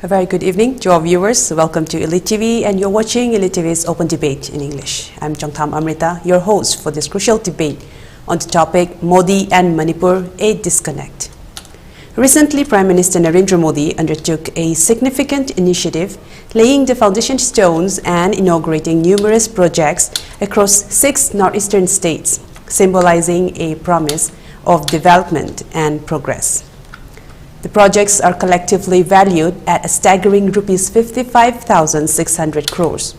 A very good evening to our viewers. Welcome to ELITETV, and you're watching ELITETV's Open Debate in English. I'm Chongtham Amrita, your host for this crucial debate on the topic Modi and Manipur, a disconnect. Recently, Prime Minister Narendra Modi undertook a significant initiative, laying the foundation stones and inaugurating numerous projects across 6 northeastern states, symbolizing a promise of development and progress. The projects are collectively valued at a staggering rupees 55,600 crores.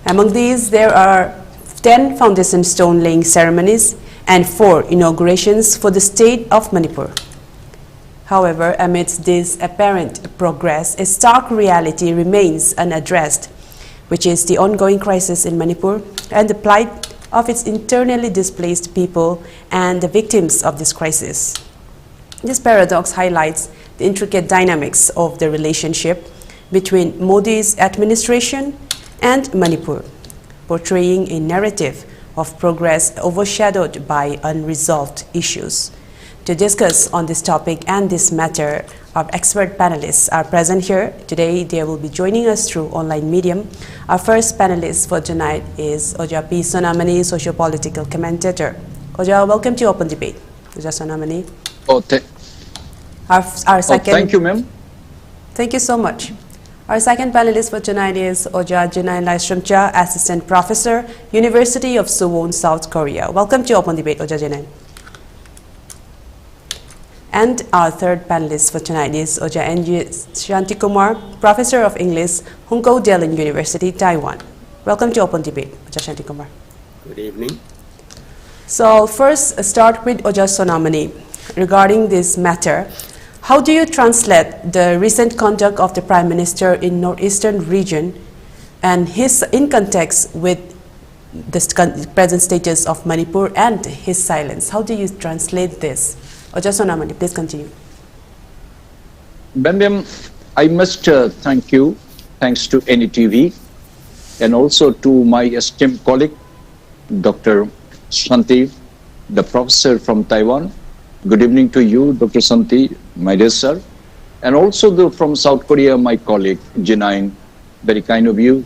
Among these, there are 10 foundation stone laying ceremonies and 4 inaugurations for the state of Manipur. However, amidst this apparent progress, a stark reality remains unaddressed, which is the ongoing crisis in Manipur and the plight of its internally displaced people and the victims of this crisis. This paradox highlights the intricate dynamics of the relationship between Modi's administration and Manipur, portraying a narrative of progress overshadowed by unresolved issues. To discuss on this topic and this matter, our expert panelists are present here. Today, they will be joining us through online medium. Our first panelist for tonight is Oja P. Sonamani, socio-political commentator. Oja, welcome to Open Debate. Oja Sonamani. Our second. Thank you, ma'am. Thank you so much. Our second panelist for tonight is Oja Jinine Laishramcha, Assistant Professor, University of Suwon, South Korea. Welcome to Open Debate, Oja Jinine. And our third panelist for tonight is Oja Shantikumar, Professor of English, Hungkou, Delin University, Taiwan. Welcome to Open Debate, Oja Shantikumar. Good evening. So first, start with Oja Sonamani. Regarding this matter, how do you translate the recent conduct of the Prime Minister in Northeastern region and his in context with the present status of Manipur and his silence? How do you translate this? Oja Sonamani, please continue. Ma'am, I must thank you, thanks to ELITETV, and also to my esteemed colleague, Dr. Shanti, the professor from Taiwan. Good evening to you, Dr. Shanti, my dear sir, and also from South Korea, my colleague, Jinine. Very kind of you.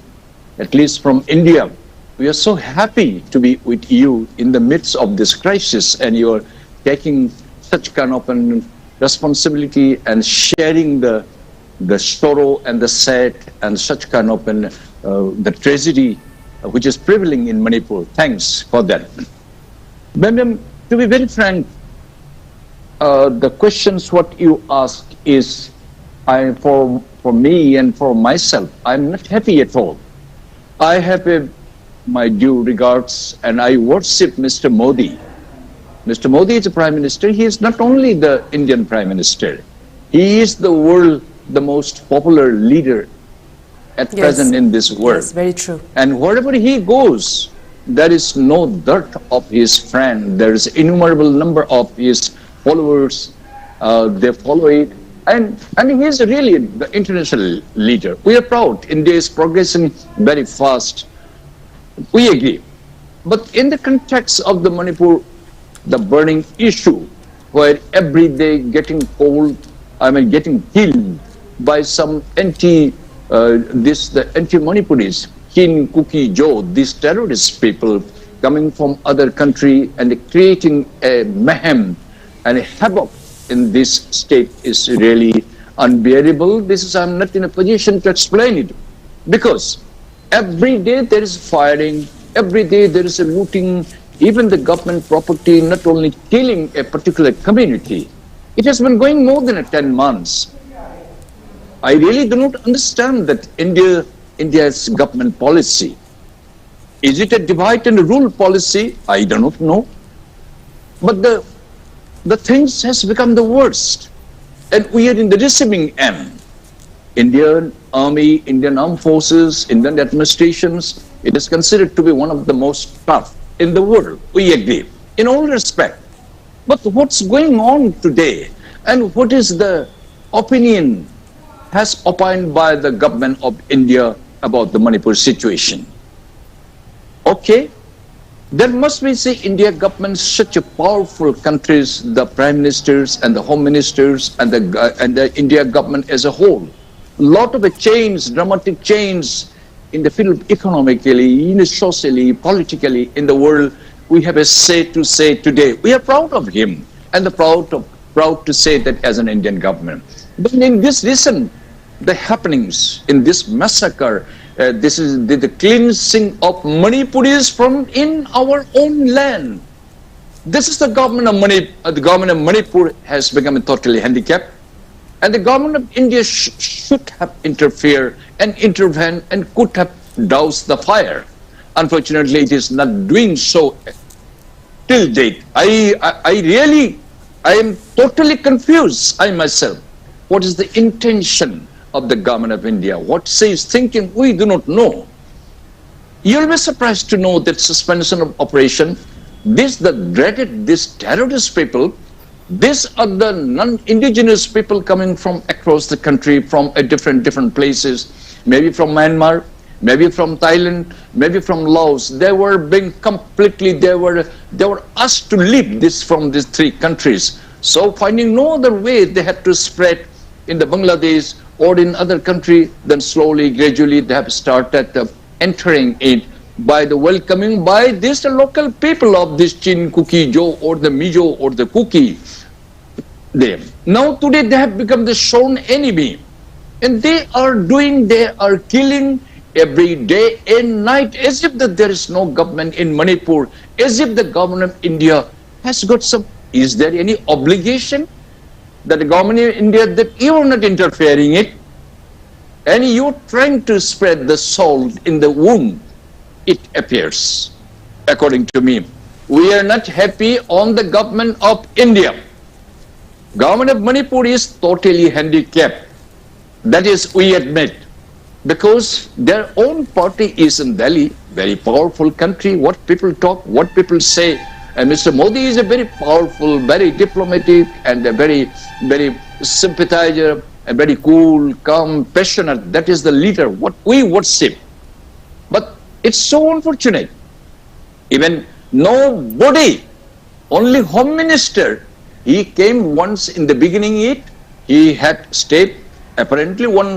At least from India, we are so happy to be with you in the midst of this crisis, and you are taking such kind of a responsibility and sharing the sorrow and the sad and such kind of the tragedy which is prevailing in Manipur. Thanks for that. Ma'am, to be very frank, the questions what you ask is, for me and for myself, I'm not happy at all. I have my due regards and I worship Mr. Modi. Mr. Modi is the Prime Minister. He is not only the Indian Prime Minister. He is the most popular leader at present in this world. Yes, very true. And wherever he goes, there is no dearth of his friend. There is innumerable number of his followers. They follow it. And he is really the international leader. We are proud. India is progressing very fast. We agree. But in the context of the Manipur, the burning issue, where every day getting killed by some anti-Manipuris, Kin, Kuki, Jo, these terrorist people coming from other country and creating a mayhem and a havoc in this state is really unbearable. I'm not in a position to explain it, because every day there is firing, every day there is a looting, even the government property, not only killing a particular community. It has been going more than 10 months. I really do not understand that India's government policy. Is it a divide and rule policy? I do not know. But the things has become the worst. And we are in the receiving end. Indian Army, Indian Armed Forces, Indian administrations, it is considered to be one of the most tough in the world. We agree, in all respect. But what's going on today, and what is the opinion has opined by the government of India about the Manipur situation? Okay, there must be, say, India government, such a powerful countries, the prime ministers and the home ministers and the India government as a whole. lot of a change, dramatic change in the field economically, socially, politically in the world. We have a say to say today. We are proud of him and proud to say that as an Indian government. But in this recent, the happenings in this massacre, this is the cleansing of Manipuris from in our own land. This is the government of Manipur has become totally handicapped, and the government of India should have interfered and intervened and could have doused the fire. Unfortunately, it is not doing so till date. I am totally confused, I myself. What is the intention of the government of India? What says thinking? We do not know. You'll be surprised to know that suspension of operation, these terrorist people, these are the non-indigenous people coming from across the country, from different places, maybe from Myanmar, maybe from Thailand, maybe from Laos. They were being completely, they were asked to leave from these three countries. So finding no other way, they had to spread in the Bangladesh or in other country. Then slowly, gradually, they have started entering it by the welcoming by these local people of this Chin, Kuki, Jo, or the Mizo, or the Kuki. Now today they have become the shown enemy, and they are killing every day and night, as if that there is no government in Manipur, as if the government of India has got some. Is there any obligation that the government of India that you are not interfering it, and you are trying to spread the salt in the wound? It appears, according to me, we are not happy on the government of India. Government of Manipur is totally handicapped. That is, we admit, because their own party is in Delhi, very powerful country. What people talk, what people say, and Mr. Modi is a very powerful, very diplomatic, and a very sympathizer, and very cool, calm, passionate. That is the leader, what we worship. But it's so unfortunate. Even nobody, only Home Minister, he came once in the beginning. He had stayed apparently one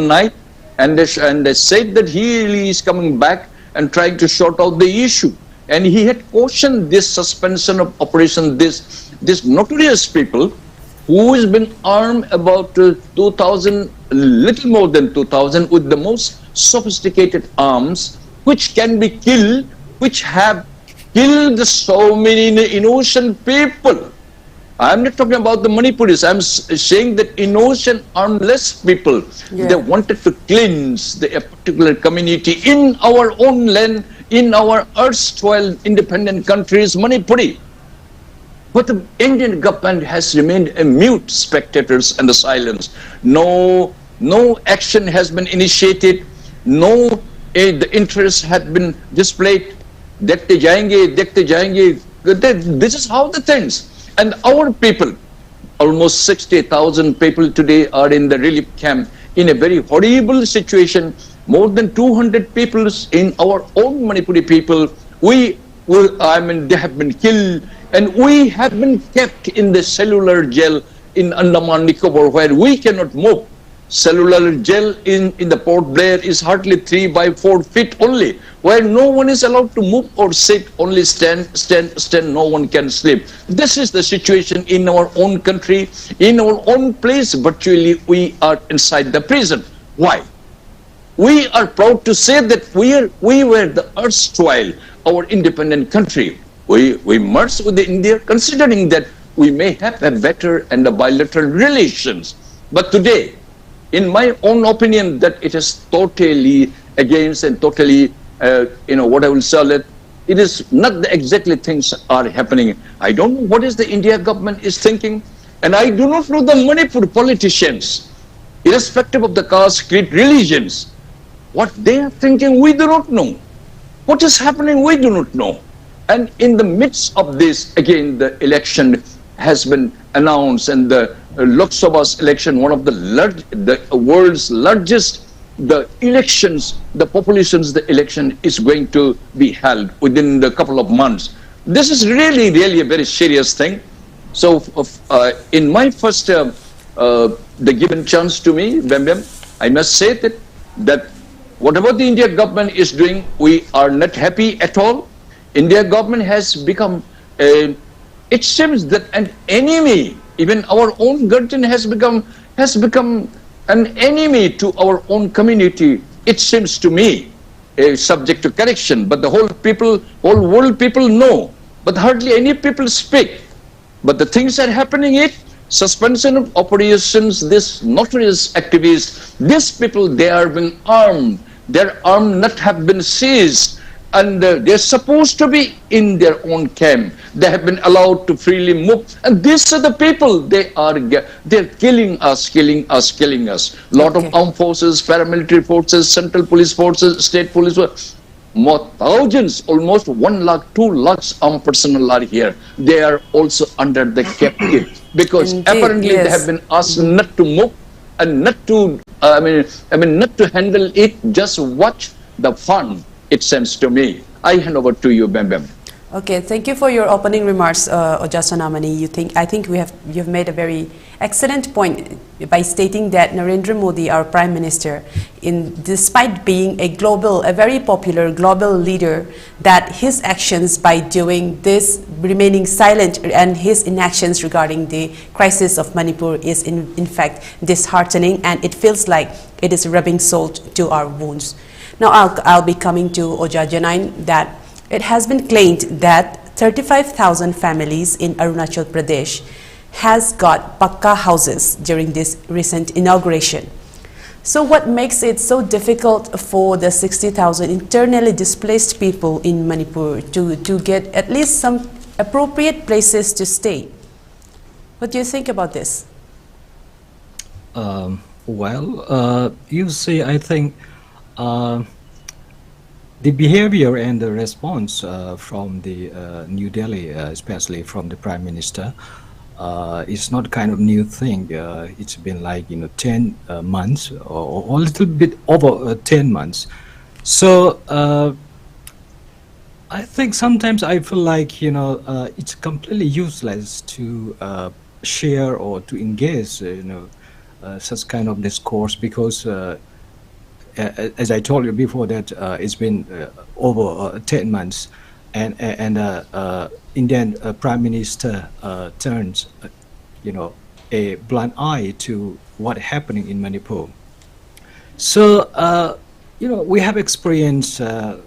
night, and they said that he is coming back and trying to sort out the issue. And he had cautioned this suspension of operation, this notorious people who has been armed about 2,000, little more than 2,000, with the most sophisticated arms, which can be killed, which have killed so many innocent people. I'm not talking about the Manipuris. I'm saying that innocent, armless people, they wanted to cleanse a particular community in our own land, in our erstwhile independent countries, Manipuri. But the Indian government has remained a mute spectators and the silence. No action has been initiated. No, the interest had been displayed. Dekhte jayenge. This is how the things. And our people, almost 60,000 people today are in the relief camp in a very horrible situation. More than 200 people in our own Manipuri people, they have been killed, and we have been kept in the cellular jail in Andaman Nicobar, where we cannot move. Cellular jail in the Port Blair is hardly 3 by 4 feet only, where no one is allowed to move or sit, only stand, no one can sleep. This is the situation in our own country, in our own place. Virtually, we are inside the prison. Why? We are proud to say that we were the erstwhile, our independent country. We merged with India, considering that we may have a better and a bilateral relations. But today, in my own opinion, that it is totally against and totally, what I will say, it is not the exactly things are happening. I don't know what is the India government is thinking, and I do not know the Manipur politicians, irrespective of the caste, creed, religions. What they are thinking, we do not know. What is happening, we do not know. And in the midst of this, again, the election has been announced, and the Lok Sabha's election, one of the world's largest, the elections, the populations, the election is going to be held within the couple of months. This is really a very serious thing. So in my first, the given chance to me, I must say that whatever the India government is doing, we are not happy at all. India government has become, it seems that an enemy, even our own guardian has become an enemy to our own community. It seems to me, subject to correction, but the whole world people know, but hardly any people speak. But the things are happening, suspension of operations, this notorious activists, these people, they are being armed, their arm not have been seized, and they're supposed to be in their own camp. They have been allowed to freely move, and these are the people, they're killing us. Lot of armed forces, paramilitary forces, central police forces, state police forces, more thousands, almost 1 lakh, 2 lakhs armed personnel are here. They are also under the captive because Indeed, apparently yes. they have been asked not to move and not to, not to handle it. Just watch the fun. It seems to me. I hand over to you, Bam Bam. Okay, thank you for your opening remarks, Oja Sonamani. I think you've made a very excellent point by stating that Narendra Modi, our Prime Minister, despite being a very popular global leader, that his actions by doing this, remaining silent, and his inactions regarding the crisis of Manipur is in fact disheartening, and it feels like it is rubbing salt to our wounds. Now I'll be coming to Oja Janine, that it has been claimed that 35,000 families in Arunachal Pradesh has got pakka houses during this recent inauguration. So what makes it so difficult for the 60,000 internally displaced people in Manipur to get at least some appropriate places to stay? What do you think about this? You see, I think the behavior and the response from the New Delhi, especially from the Prime Minister, is not kind of new thing. It's been like 10 months or a little bit over 10 months. So I think sometimes I feel like it's completely useless to share or to engage such kind of discourse, because as I told you before, that it's been over 10 months, and Indian Prime Minister turns, a blind eye to what happening in Manipur. So, we have experienced the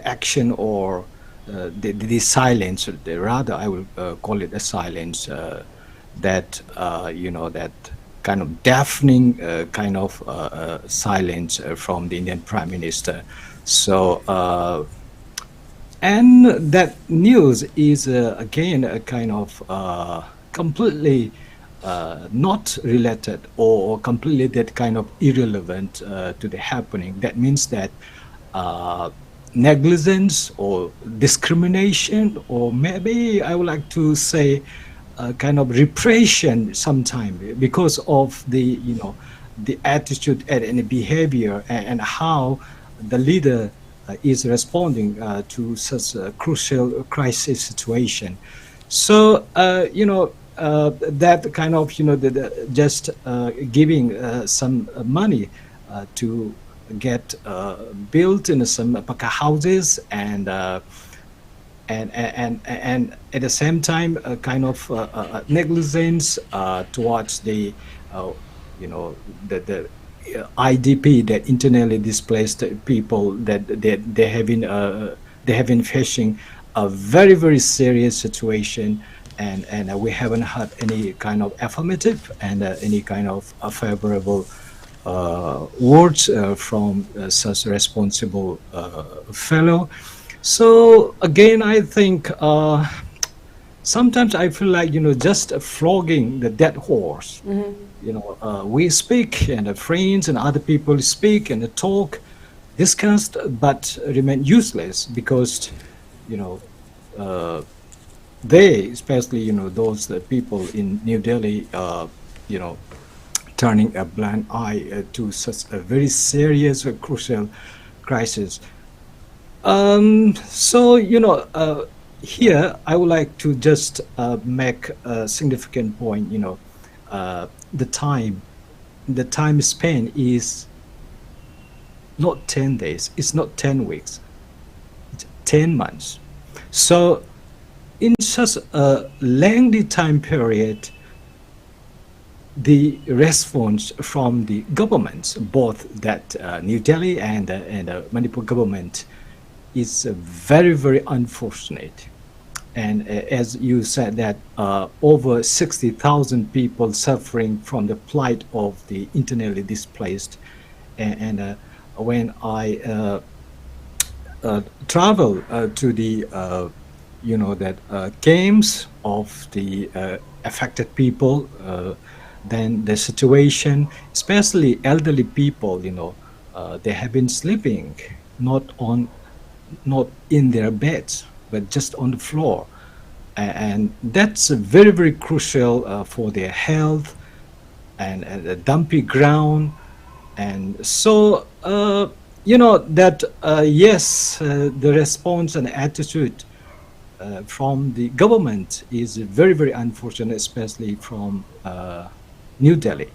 action or the silence. Rather, I will call it a silence. That that kind of deafening kind of silence from the Indian Prime Minister. So, and that news is again a kind of completely not related or completely that kind of irrelevant to the happening. That means that negligence or discrimination, or maybe I would like to say kind of repression sometime, because of the the attitude and the behavior and how the leader is responding to such a crucial crisis situation. So that kind of just giving some money to get built in some pakka houses and at the same time kind of negligence towards the the IDP, that internally displaced people, that they have been facing a very serious situation, and we haven't had any kind of affirmative and any kind of favorable words from such responsible fellow. So again, I think sometimes I feel like just flogging the dead horse. We speak, and friends and other people speak and talk, discussed, but remain useless, because they, especially those people in New Delhi, turning a blind eye to such a very serious, crucial crisis. So here I would like to just make a significant point. The time the time span is not 10 days, it's not 10 weeks, it's 10 months. So in such a lengthy time period, the response from the governments, both that New Delhi and Manipur government, is very, very unfortunate. And as you said, that over 60,000 people suffering from the plight of the internally displaced. And when I travel to the camps of the affected people, then the situation, especially elderly people, they have been sleeping not in their beds, but just on the floor, and that's very, very crucial for their health, and a dumpy ground. And so yes, the response and attitude from the government is very, very unfortunate, especially from New Delhi.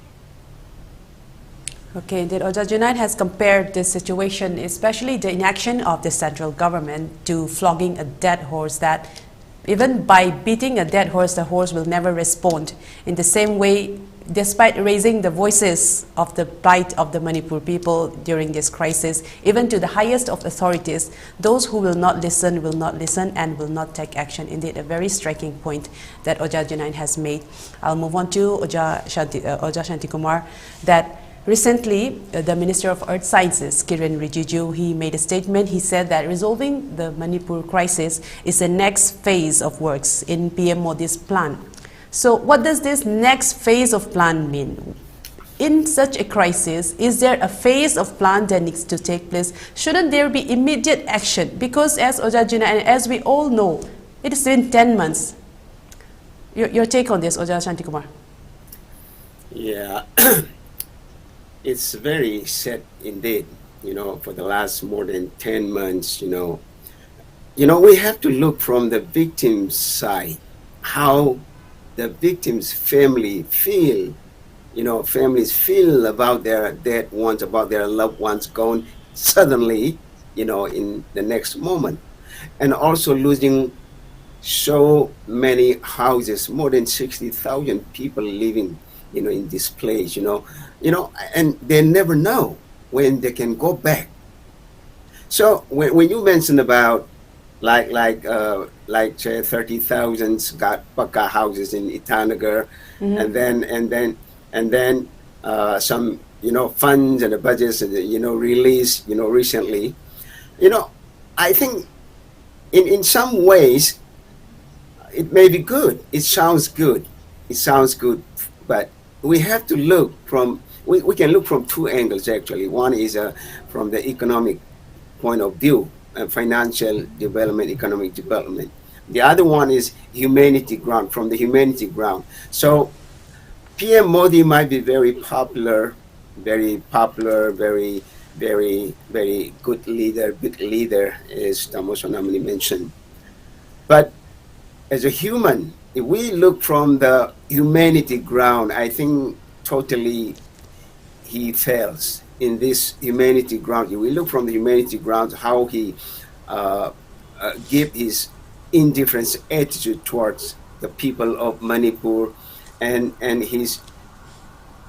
Okay, that Oja Jinine has compared this situation, especially the inaction of the central government, to flogging a dead horse, that even by beating a dead horse, the horse will never respond. In the same way, despite raising the voices of the plight of the Manipur people during this crisis, even to the highest of authorities, those who will not listen and will not take action. Indeed, a very striking point that Oja Jinine has made. I'll move on to Oja Shantikumar, that recently, the Minister of Earth Sciences, Kiren Rijiju, he made a statement. He said that resolving the Manipur crisis is the next phase of works in PM Modi's plan. So what does this next phase of plan mean? In such a crisis, is there a phase of plan that needs to take place? Shouldn't there be immediate action? Because as Oja Jinine, and as we all know, it has been 10 months. Your take on this, Oja Shantikumar? Yeah. It's very sad indeed, for the last more than 10 months, we have to look from the victim's side, how the victim's family feel, families feel about their dead ones, about their loved ones gone suddenly, in the next moment. And also losing so many houses, more than 60,000 people living in this place, and they never know when they can go back. So when you mentioned about like say 30,000 got Paka houses in Itanagar, and then some funds and the budgets released recently, I think in some ways it may be good. It sounds good, but we have to look from, we can look from two angles actually. One is from the economic point of view, financial development, economic development. The other one is humanity ground, from the humanity ground. So PM Modi might be very popular, very, very good leader, big leader, as Sonamani mentioned. But as a human, if we look from the humanity ground, I think totally he fails in this humanity ground. If we look from the humanity ground, how he give his indifference attitude towards the people of Manipur, and it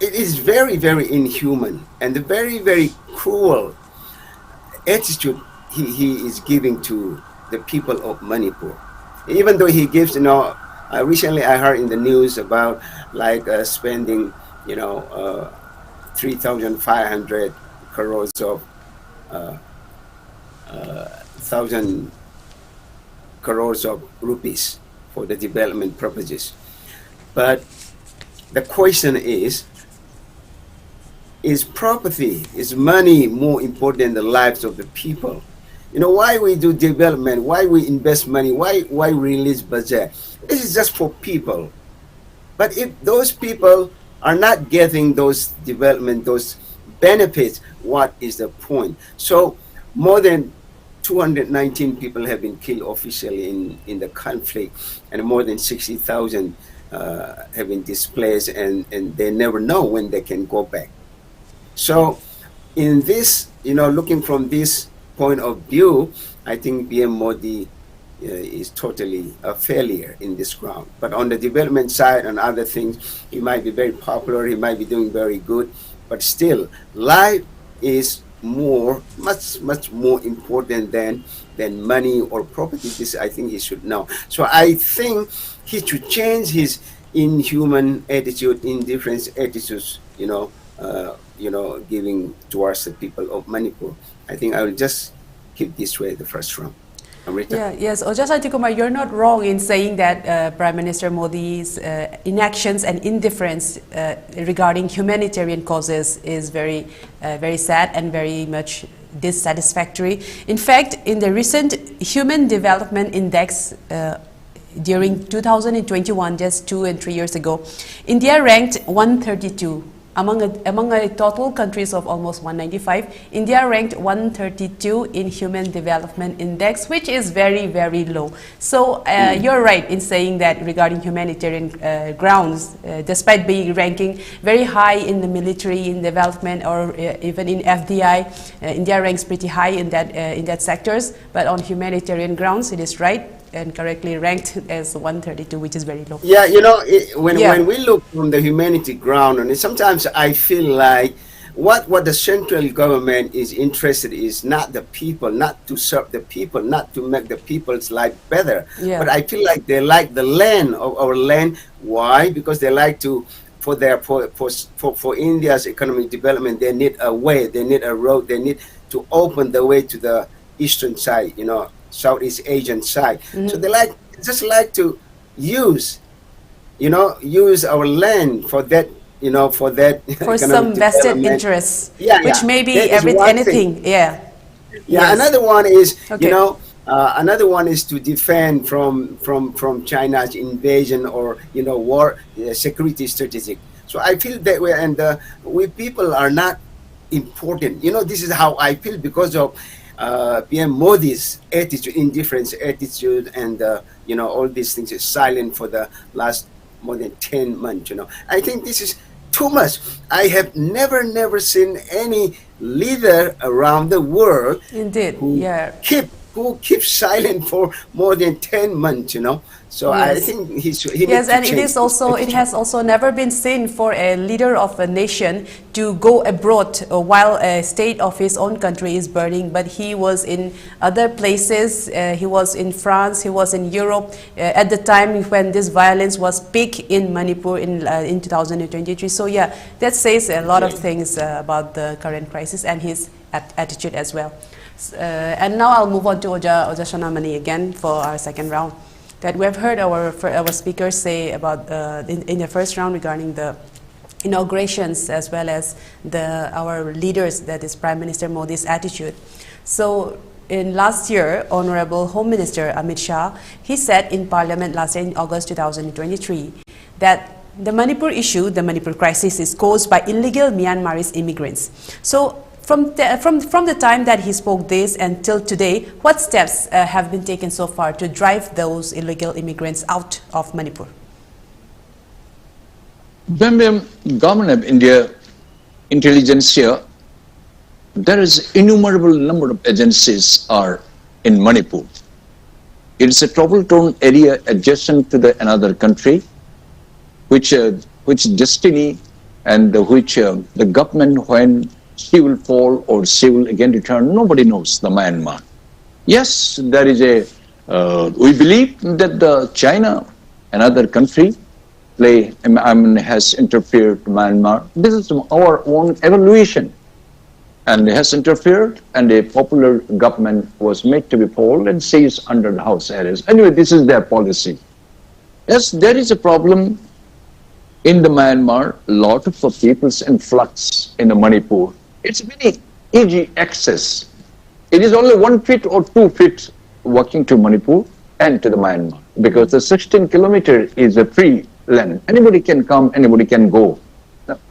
is very, very inhuman and a very, very cruel attitude he is giving to the people of Manipur. Even though he gives, recently I heard in the news about spending, 3,500 crores of 1,000 crores of rupees for the development purposes. But the question is property, is money more important than the lives of the people? Why we do development, why we invest money, why release budget? This is just for people. But if those people are not getting those development, those benefits, what is the point? So more than 219 people have been killed officially in the conflict, and more than 60,000 have been displaced, and they never know when they can go back. So in this, looking from this point of view, I think PM Modi is totally a failure in this ground. But on the development side and other things, he might be very popular, he might be doing very good, but still, life is much more important than money or property. This I think he should know. So I think he should change his inhuman attitude, indifference attitudes, giving towards the people of Manipur. I think I will just keep this way the first round. Amrita? Yeah, yes, Shantikumar, you're not wrong in saying that Prime Minister Modi's inactions and indifference regarding humanitarian causes is very sad and very much dissatisfactory. In fact, in the recent Human Development Index during 2021, just 2 and 3 years ago, India ranked 132. Among a total countries of almost 195, India ranked 132 in Human Development Index, which is very, very low. So you're right in saying that regarding humanitarian grounds, despite being ranking very high in the military, in development, or even in FDI, India ranks pretty high in that sectors. But on humanitarian grounds, it is right and correctly ranked as 132, which is very low. Yeah, when we look from the humanity ground, and sometimes I feel like what the central government is interested is not the people, not to serve the people, not to make the people's life better. Yeah. But I feel like they like the land of our land. Why? Because they like to, for India's economic development, they need a way, they need a road, they need to open the way to the eastern side, Southeast Asian side. So they just like to use our land for that, for some vested interests, yeah, which may be anything. Yeah. Yes. Another one is, okay. Another one is to defend from China's invasion or war, security strategic. So I feel that way, and we people are not important. This is how I feel because of PM Modi's attitude, indifference attitude, and all these things is silent for the last more than 10 months. I think this is too much. I have never seen any leader around the world Indeed, who yeah. keep silent for more than 10 months. So yes. I think he needs to change. It has also never been seen for a leader of a nation to go abroad while a state of his own country is burning. But he was in other places. He was in France. He was in Europe at the time when this violence was peak in Manipur in 2023. So yeah, that says a lot of things about the current crisis and his attitude as well. And now I'll move on to Oja Sonamani again for our second round. That we have heard our speakers say about in the first round regarding the inaugurations as well as our leaders, that is Prime Minister Modi's attitude. So in last year, Honorable Home Minister Amit Shah, he said in Parliament last year in August 2023 that the Manipur issue, the Manipur crisis, is caused by illegal Myanmarese immigrants. So from the time that he spoke this until today, what steps have been taken so far to drive those illegal immigrants out of Manipur? The government of India, intelligentsia, there is innumerable number of agencies are in Manipur. It is a trouble-torn area adjacent to another country, which destiny and which the government, when she will fall or she will again return, nobody knows, the Myanmar. Yes, there is we believe that China, another country, has interfered to Myanmar. This is our own evaluation. And has interfered, and a popular government was made to be polled and says under the house arrest. Anyway, this is their policy. Yes, there is a problem in the Myanmar, a lot of people's influx in the Manipur. It's very easy access. It is only 1 feet or 2 feet walking to Manipur and to the Myanmar, because the 16 kilometer is a free land. Anybody can come, anybody can go.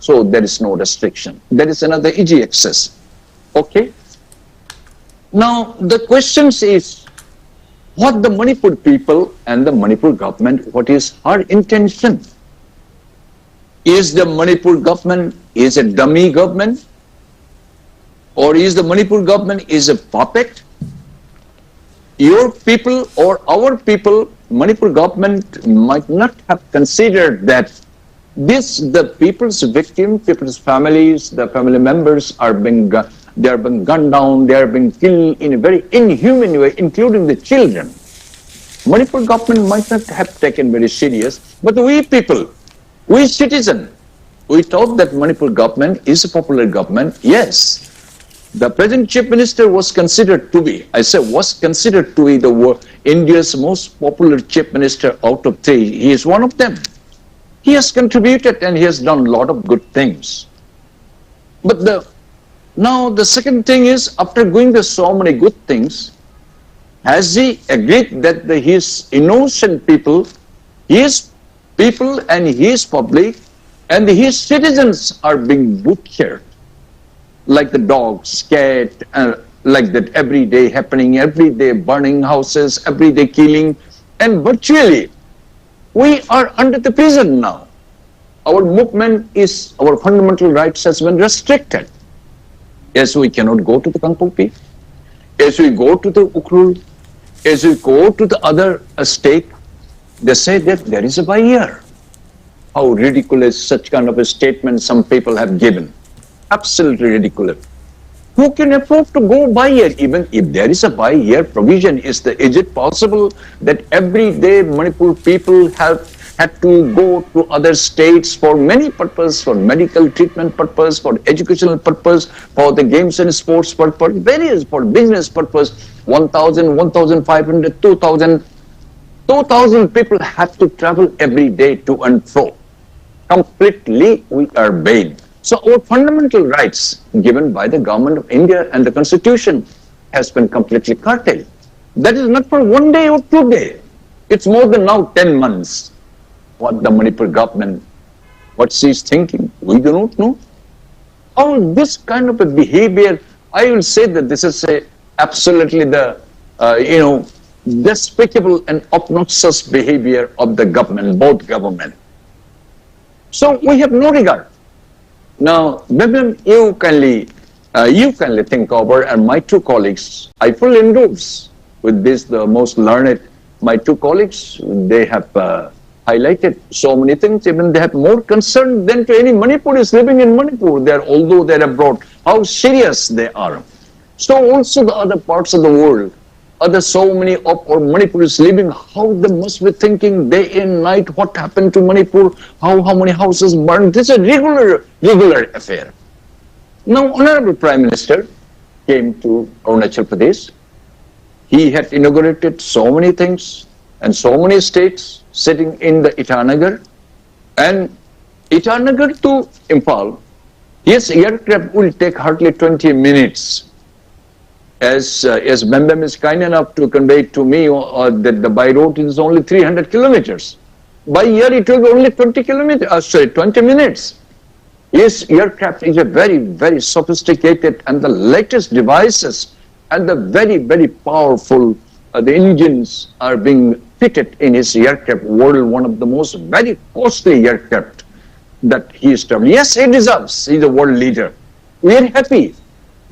So there is no restriction. There is another easy access. Okay. Now the question is, what the Manipur people and the Manipur government, what is her intention? Is the Manipur government is a dummy government? Or is the Manipur government is a puppet? Your people or our people, Manipur government might not have considered that the people's victim, people's families, the family members are being gunned down, they are being killed in a very inhuman way, including the children. Manipur government might not have taken very serious, but we people, we citizens, we thought that Manipur government is a popular government. Yes, the present chief minister was considered to be, I say was considered to be India's most popular chief minister out of 3. He is one of them. He has contributed and he has done a lot of good things. But now the second thing is, after doing so many good things, has he agreed that his innocent people, his people and his public and his citizens are being butchered like the dogs, cat, like that every day happening, every day burning houses, every day killing, and virtually we are under the prison now. Our movement is, our fundamental rights has been restricted. As we cannot go to the Hungkou Peak, as we go to the Ukhrul, as we go to the other state, they say that there is a barrier. How ridiculous such kind of a statement some people have given. Absolutely ridiculous. Who can afford to go by here? Even if there is a by here provision, is it possible that every day Manipur people had to go to other states for many purposes, for medical treatment purpose, for educational purpose, for the games and sports purpose, various for business purpose, 1,000, 1,500, 2,000 people have to travel every day to and fro. Completely we are banned. So our fundamental rights given by the government of India and the constitution has been completely curtailed. That is not for 1 day or 2 days. It's more than now 10 months. What the Manipur government, what she is thinking, we do not know. How this kind of a behavior, I will say that this is absolutely the, despicable and obnoxious behavior of the government, both government. So we have no regard. Now, Bibim, you kindly think over, and my 2 colleagues, I fully endorse with this, the most learned, my 2 colleagues, they have highlighted so many things, even they have more concern than to any Manipuris living in Manipur, although they're abroad, how serious they are. So also the other parts of the world, so many of our Manipuris living, how they must be thinking day and night, what happened to Manipur, how many houses burned. This is a regular affair. Now, Honorable Prime Minister came to Arunachal Pradesh. He had inaugurated so many things and so many states sitting in the Itanagar. And Itanagar to Imphal, his aircraft will take hardly 20 minutes. As Bembem is kind enough to convey to me that the by road is only 300 kilometers. By air it will be only 20 minutes. His aircraft is a very, very sophisticated and the latest devices and the very, very powerful, the engines are being fitted in his aircraft, one of the most very costly aircraft that he is traveling. Yes, he deserves, he's a world leader. We are happy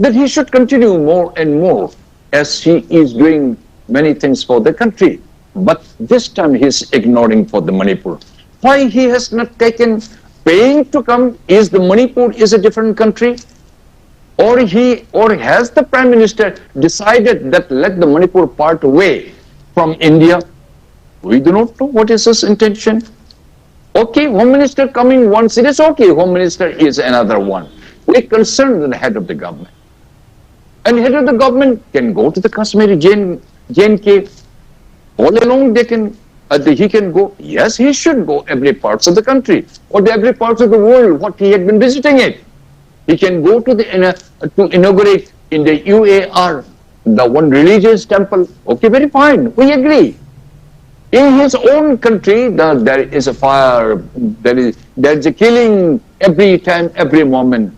that he should continue more and more as he is doing many things for the country. But this time he is ignoring for the Manipur. Why he has not taken paying to come? Is the Manipur is a different country? Or has the Prime Minister decided that let the Manipur part away from India? We do not know what is his intention. Okay, Home Minister coming once, it is okay. Home Minister is another one. We concern the head of the government. And head of the government can go to the Kashmiri JNK. All along he can go. Yes, he should go every parts of the country or every parts of the world what he had been visiting it. He can go to to inaugurate in the UAR, the one religious temple. Okay, very fine. We agree. In his own country, there is a fire. There is a killing every time, every moment.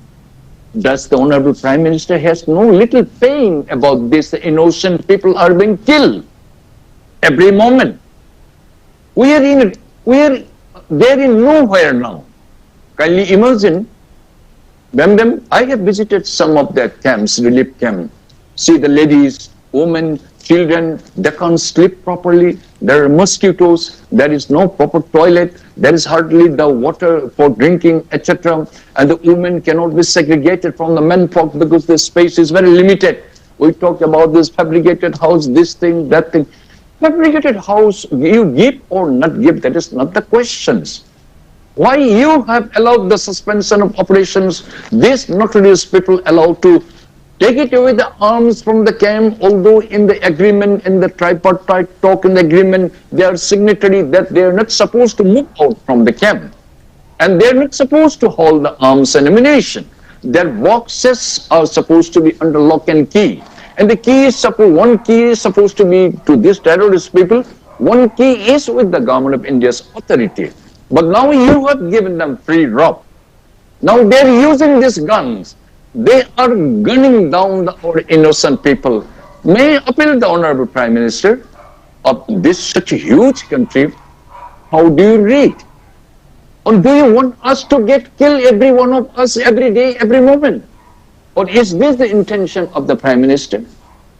Does the Honorable Prime Minister has no little pain about this? The innocent people are being killed. every moment. We are there in nowhere now. Kindly imagine, I have visited some of their camps, relief camps. See the ladies, women, children, they can't sleep properly. There are mosquitoes, there is no proper toilet, there is hardly the water for drinking, etc. And the women cannot be segregated from the men folk because the space is very limited. We talk about this fabricated house, this thing, that thing. Fabricated house, you give or not give, that is not the questions. Why you have allowed the suspension of operations, these notorious people allowed to take it away the arms from the camp, although in the agreement, in the tripartite talk in the agreement, they are signatory that they are not supposed to move out from the camp. And they are not supposed to hold the arms and ammunition. Their boxes are supposed to be under lock and key. And the key is one key is supposed to be to these terrorist people, one key is with the government of India's authority. But now you have given them free rope. Now they are using these guns. They are gunning down our innocent people. May I appeal the Honorable Prime Minister of this such a huge country, how do you read? Or do you want us to get killed, every one of us, every day, every moment? Or is this the intention of the Prime Minister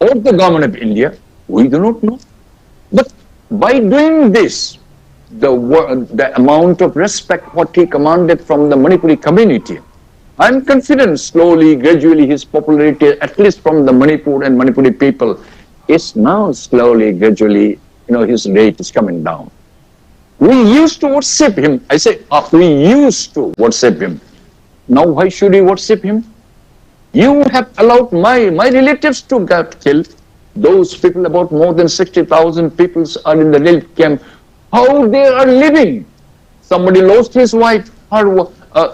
or the government of India? We do not know. But by doing this, the amount of respect what he commanded from the Manipuri community, I am confident slowly, gradually his popularity, at least from the Manipur and Manipuri people, is now slowly, gradually, his rate is coming down. We used to worship him. I say, we used to worship him. Now why should we worship him? You have allowed my relatives to get killed. Those people, about more than 60,000 people are in the relief camp. How they are living? Somebody lost his wife,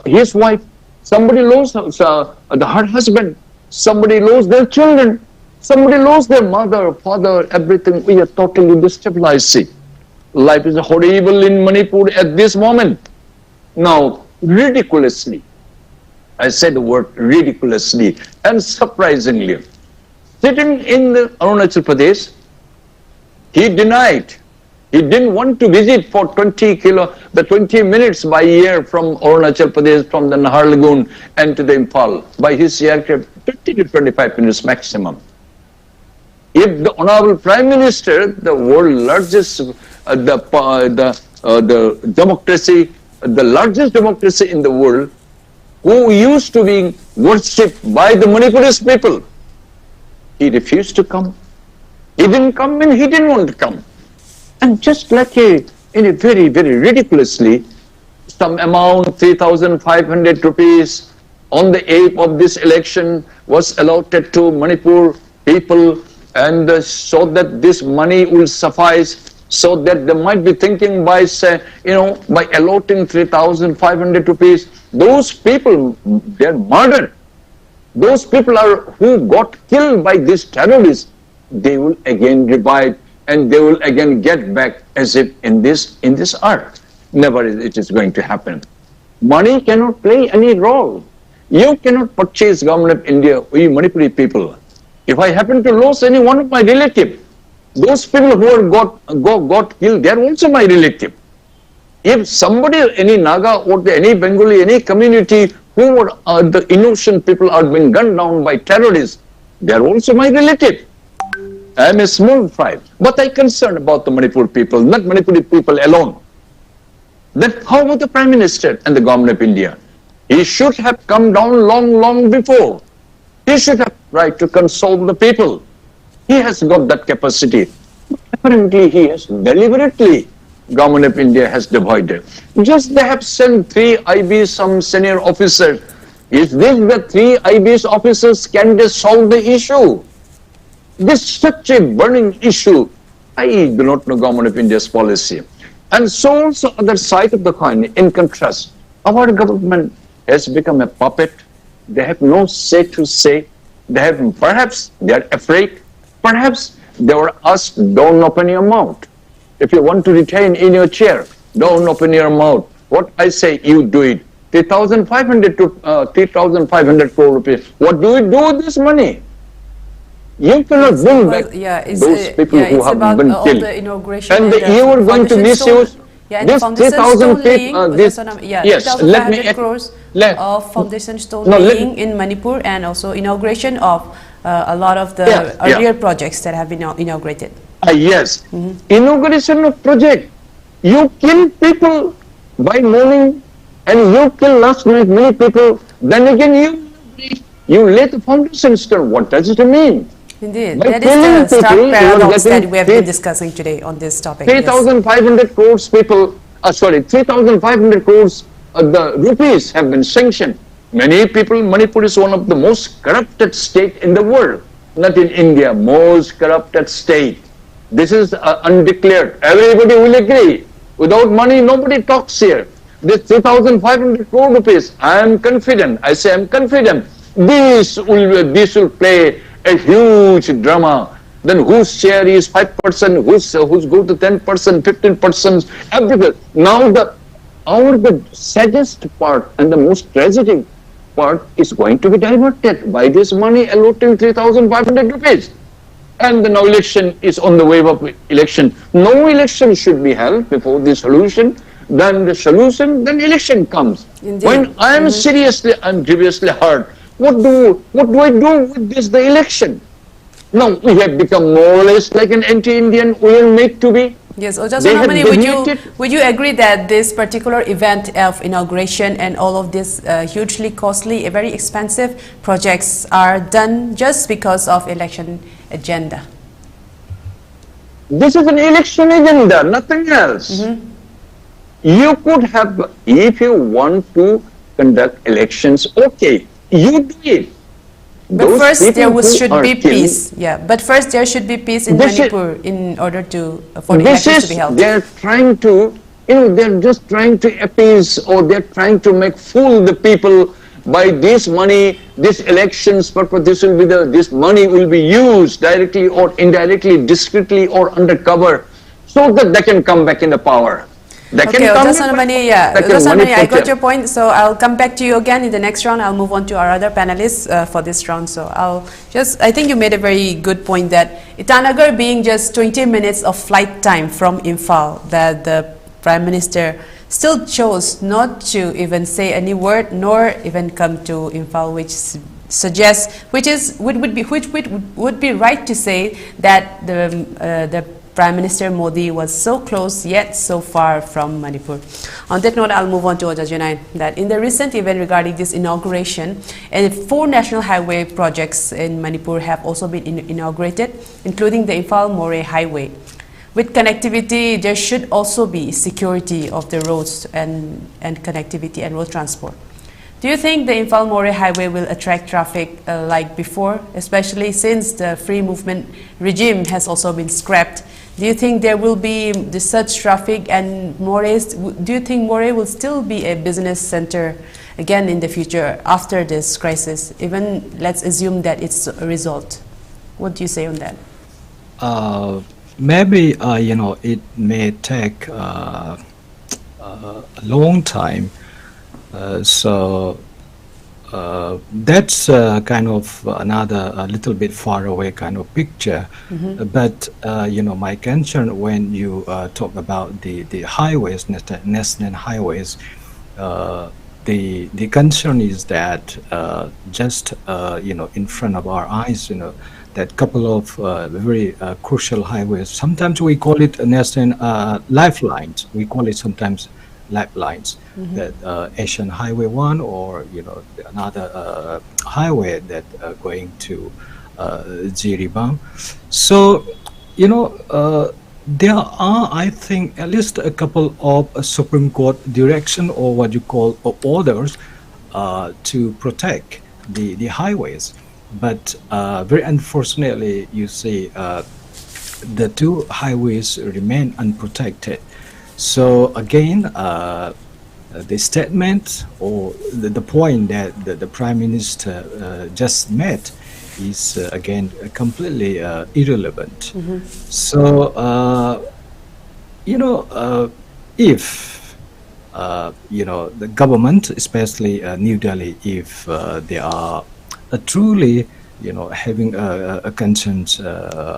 his wife. Somebody lost her husband. Somebody lost their children. Somebody lost their mother, father, everything. We are totally destabilizing. Life is horrible in Manipur at this moment. Now, ridiculously, I said the word ridiculously and surprisingly, sitting in the Arunachal Pradesh, he denied. He didn't want to visit for 20 minutes by air from Arunachal Pradesh, from the Nahar Lagoon and to the Imphal. By his aircraft, 20 to 25 minutes maximum. If the Honorable Prime Minister, the world largest, the democracy, the largest democracy in the world, who used to be worshipped by the Manipurese people, he refused to come. He didn't come and he didn't want to come. And just like in a very, very ridiculously, some amount, 3,500 rupees on the eve of this election was allotted to Manipur people, and so that this money will suffice, so that they might be thinking by, by allotting 3,500 rupees, those people, they're murdered. Those people who got killed by these terrorists, they will again revive and they will again get back as if in this earth. Never it is going to happen. Money cannot play any role. You cannot purchase government of India, we Manipuri people. If I happen to lose any one of my relatives, those people who got killed, they are also my relative. If somebody, any Naga or any Bengali, any community who are the innocent people are being gunned down by terrorists, they are also my relative. I am a small tribe, but I am concerned about the Manipur people, not Manipuri people alone. Then how about the Prime Minister and the government of India? He should have come down long before. He should have tried to console the people. He has got that capacity. Apparently he has deliberately, government of India has divided. Just they have sent 3 IBs, some senior officers. Is this the 3 IBs officers, can they solve the issue? This is such a burning issue. I do not know government of India's policy. And so also other side of the coin, in contrast, our government has become a puppet. They have no say to say. Perhaps they are afraid. Perhaps they were asked, don't open your mouth. If you want to retain in your chair, don't open your mouth. What I say, you do it. 3,500 crore rupees. What do we do with this money? You cannot bring back those people who it's have about been all killed. the inauguration And you are going to misuse the this foundation 3,000 stone laying, people. Yes, let me 3,500 crores of foundation stone no, laying in Manipur, and also inauguration of a lot of the earlier projects that have been inaugurated. Yes, inauguration of project. You kill people by morning, and you kill last night many people. Then again you lay the foundation stone. What does it mean? Indeed, By that is the people, stark paradox that we have been 3,500 discussing today on this topic. 3,500 crores people, 3,500 crores the rupees have been sanctioned. Many people, Manipur is one of the most corrupted state in the world, not in India, most corrupted state. This is undeclared. Everybody will agree. Without money, nobody talks here. This 3,500 crore rupees, I am confident, I say I am confident, this will play a huge drama. Then whose share is 5%, who's go to 10%, 15%, everything. Now the saddest part and the most tragic part is going to be diverted by this money allotting 3,500 rupees. And the now election is on the wave of election. No election should be held before the solution. Then the solution, then election comes. Indeed. When I am seriously and grievously hurt, what do I do with this, the election? Now we have become more or less like an anti-Indian we are made to be. Yes, Sonamani, would you agree that this particular event of inauguration and all of these hugely costly, very expensive projects are done just because of election agenda? This is an election agenda, nothing else. You could have, if you want to conduct elections, okay, you do it. But Those first there should be killed, peace. Yeah, but first there should be peace in Manipur in order to for the elections to be held. They're trying to, they're just trying to appease, or they're trying to make fool the people by this money, this elections purpose. This money will be used directly or indirectly, discreetly or undercover, so that they can come back in the power. Okay, Sonamani, I got your point. So I'll come back to you again in the next round. I'll move on to our other panelists for this round. So I think you made a very good point that Itanagar being just 20 minutes of flight time from Imphal, that the Prime Minister still chose not to even say any word, nor even come to Imphal, which suggests, would be right to say that the Prime Minister Modi was so close yet so far from Manipur. On that note, I'll move on to Jinine, that in the recent event regarding this inauguration, 4 national highway projects in Manipur have also been inaugurated, including the Imphal-Moreh Highway. With connectivity, there should also be security of the roads and connectivity and road transport. Do you think the Imphal-Moreh Highway will attract traffic like before, especially since the free movement regime has also been scrapped? Do you think there will be such traffic, and do you think Moreh will still be a business center again in the future after this crisis? Even let's assume that it's a result. What do you say on that? Maybe it may take a long time. So that's kind of another a little bit far away kind of picture. But my concern when you talk about the highways, national highways, the concern is that just in front of our eyes, that couple of very crucial highways. Sometimes we call it national lifelines. We call it sometimes lifelines. That Asian Highway 1 or another highway that going to Jiribam. So there are, I think, at least a couple of Supreme Court direction or what you call orders to protect the highways. But very unfortunately, you see the 2 highways remain unprotected. So again, the statement or the point that the Prime Minister just made is again completely irrelevant. So if the government, especially New Delhi, if they are truly having a concern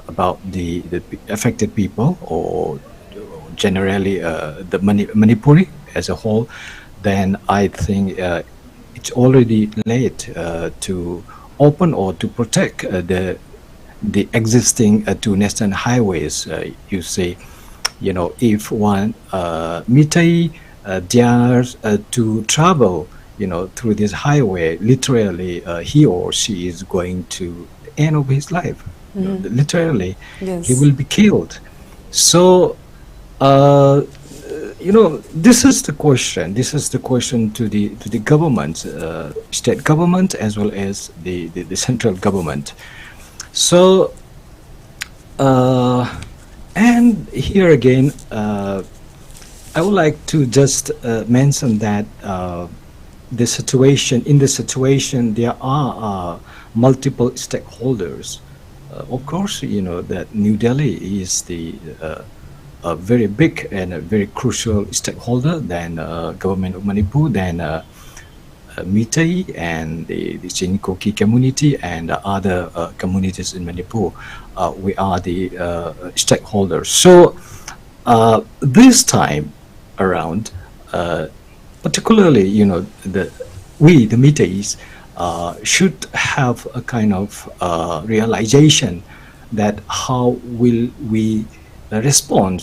about the affected people, or generally the Manipuri as a whole, then I think it's already late to open or to protect the existing two national highways. You say, if one Mitai dares to travel, through this highway, literally he or she is going to the end of his life. Literally, Yes. he will be killed. So, this is the question. This is the question to the government, state government, as well as the central government. So, and here again, I would like to just mention that in the situation, there are multiple stakeholders. Of course, that New Delhi is a very big and a very crucial stakeholder than government of Manipur, than Mitai and the Chinkoki community and other communities in Manipur. We are the stakeholders. So this time around, particularly, we, the Mitais, should have a kind of realization that how will we respond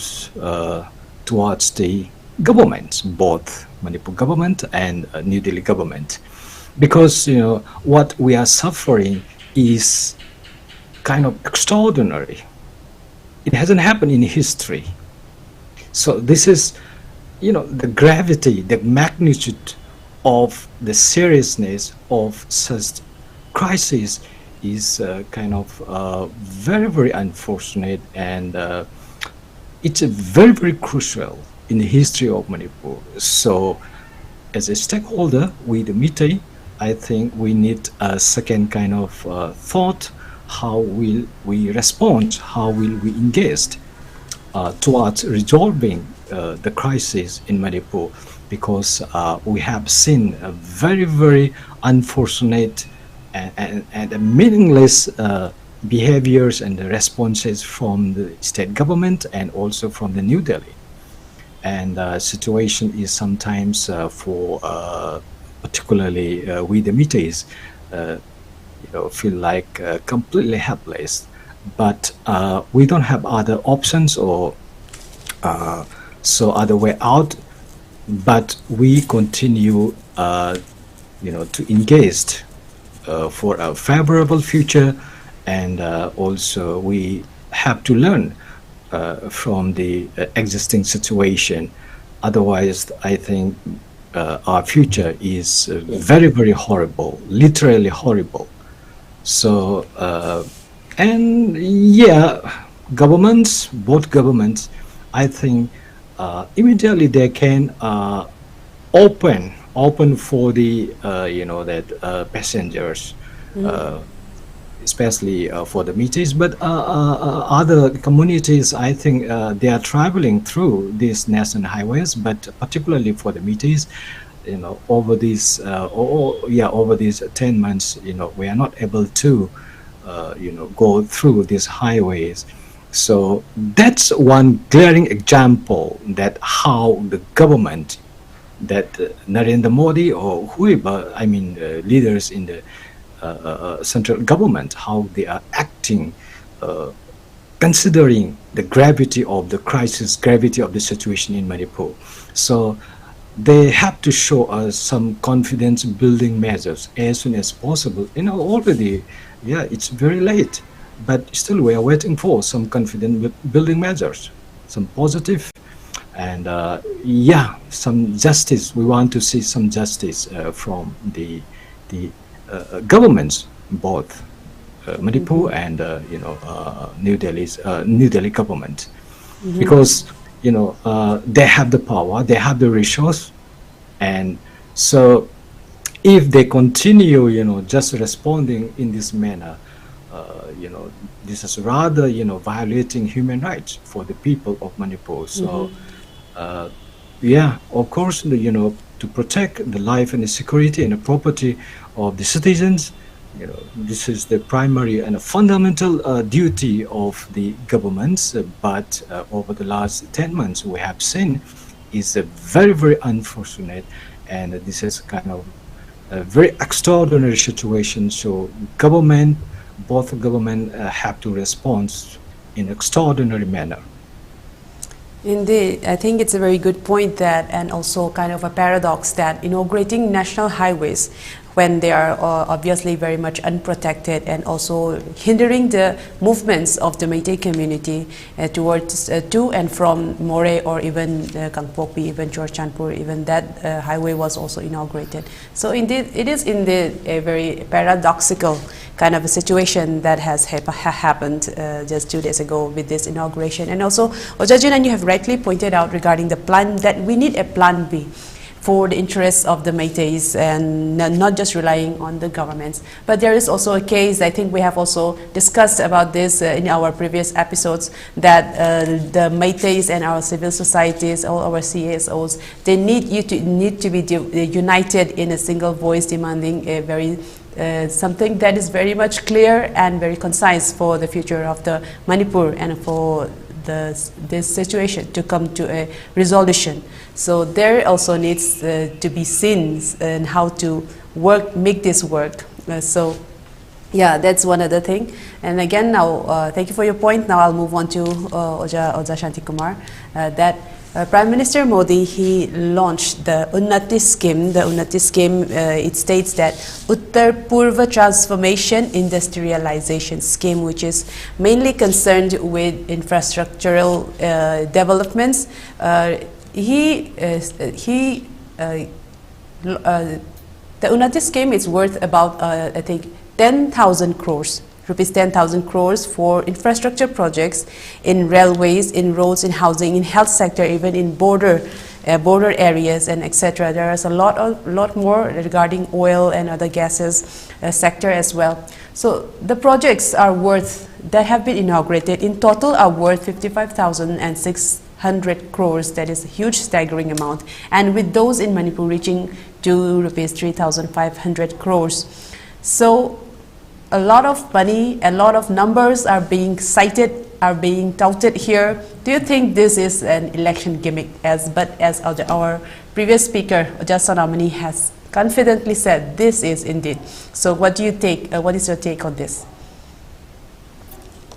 towards the governments, both Manipur government and New Delhi government, because what we are suffering is kind of extraordinary. It hasn't happened in history. So this is, the gravity, the magnitude of the seriousness of such crisis is kind of very, very unfortunate, and it's very, very crucial in the history of Manipur. So as a stakeholder, we the Mitai, I think we need a second kind of thought. How will we respond? How will we engage towards resolving the crisis in Manipur? Because we have seen a very, very unfortunate and meaningless behaviors and the responses from the state government and also from the New Delhi. And situation is sometimes for particularly we the Mitais feel like completely helpless, but we don't have other options or so other way out, but we continue to engage for a favorable future, and also we have to learn from the existing situation. Otherwise, I think our future is very, very horrible, literally horrible. So, and yeah, governments, both governments, I think immediately they can open for the passengers, especially for the Mitais, but other communities, I think they are traveling through these national highways, but particularly for the Mitais, over these over these 10 months, we are not able to go through these highways. So that's one glaring example that how the government, that Narendra Modi or whoever, leaders in the central government, how they are acting, considering the gravity of the crisis, gravity of the situation in Manipur. So they have to show us some confidence building measures as soon as possible. Already, it's very late, but still we are waiting for some confidence building measures, some positive, and some justice. We want to see some justice from the governments, both Manipur and New Delhi government, because they have the power, they have the resource, and so if they continue just responding in this manner, this is rather violating human rights for the people of Manipur. So of course, to protect the life and the security and the property of the citizens, This is the primary and a fundamental duty of the governments. But over the last 10 months, we have seen is a very, very unfortunate, and this is kind of a very extraordinary situation. So both government have to respond in extraordinary manner. Indeed, I think it's a very good point that, and also kind of a paradox that inaugurating national highways when they are obviously very much unprotected and also hindering the movements of the Meitei community towards to and from More or even Kangpokpi, even Chorchanpur, even that highway was also inaugurated. So indeed, it is indeed a very paradoxical kind of a situation that has happened just 2 days ago with this inauguration. And also, Ojajun, and you have rightly pointed out regarding the plan that we need a plan B for the interests of the Meiteis and not just relying on the governments. But there is also a case, I think we have also discussed about this in our previous episodes, that the Meiteis and our civil societies, all our CSOs, they need to be united in a single voice, demanding a very something that is very much clear and very concise for the future of the Manipur and for this situation to come to a resolution. So there also needs to be seen in how to make this work. So yeah, that's one other thing. And again, now thank you for your point. Now I'll move on to Oja Shantikumar. That Prime Minister Modi, he launched the Unnati scheme. The Unnati scheme, it states that Uttar Purva Transformation Industrialization Scheme, which is mainly concerned with infrastructural developments. The Unnati scheme is worth about, I think, 10,000 crores. Rupees 10,000 crores for infrastructure projects in railways, in roads, in housing, in health sector, even in border areas, and etc. There is a lot more regarding oil and other gases sector as well. So the projects that have been inaugurated in total are worth 55,600 crores. That is a huge, staggering amount. And with those in Manipur reaching to rupees 3,500 crores. So a lot of money, a lot of numbers are being cited, are being touted here. Do you think this is an election gimmick? As our previous speaker, Sonamani, has confidently said, this is indeed. So what do you take? What is your take on this?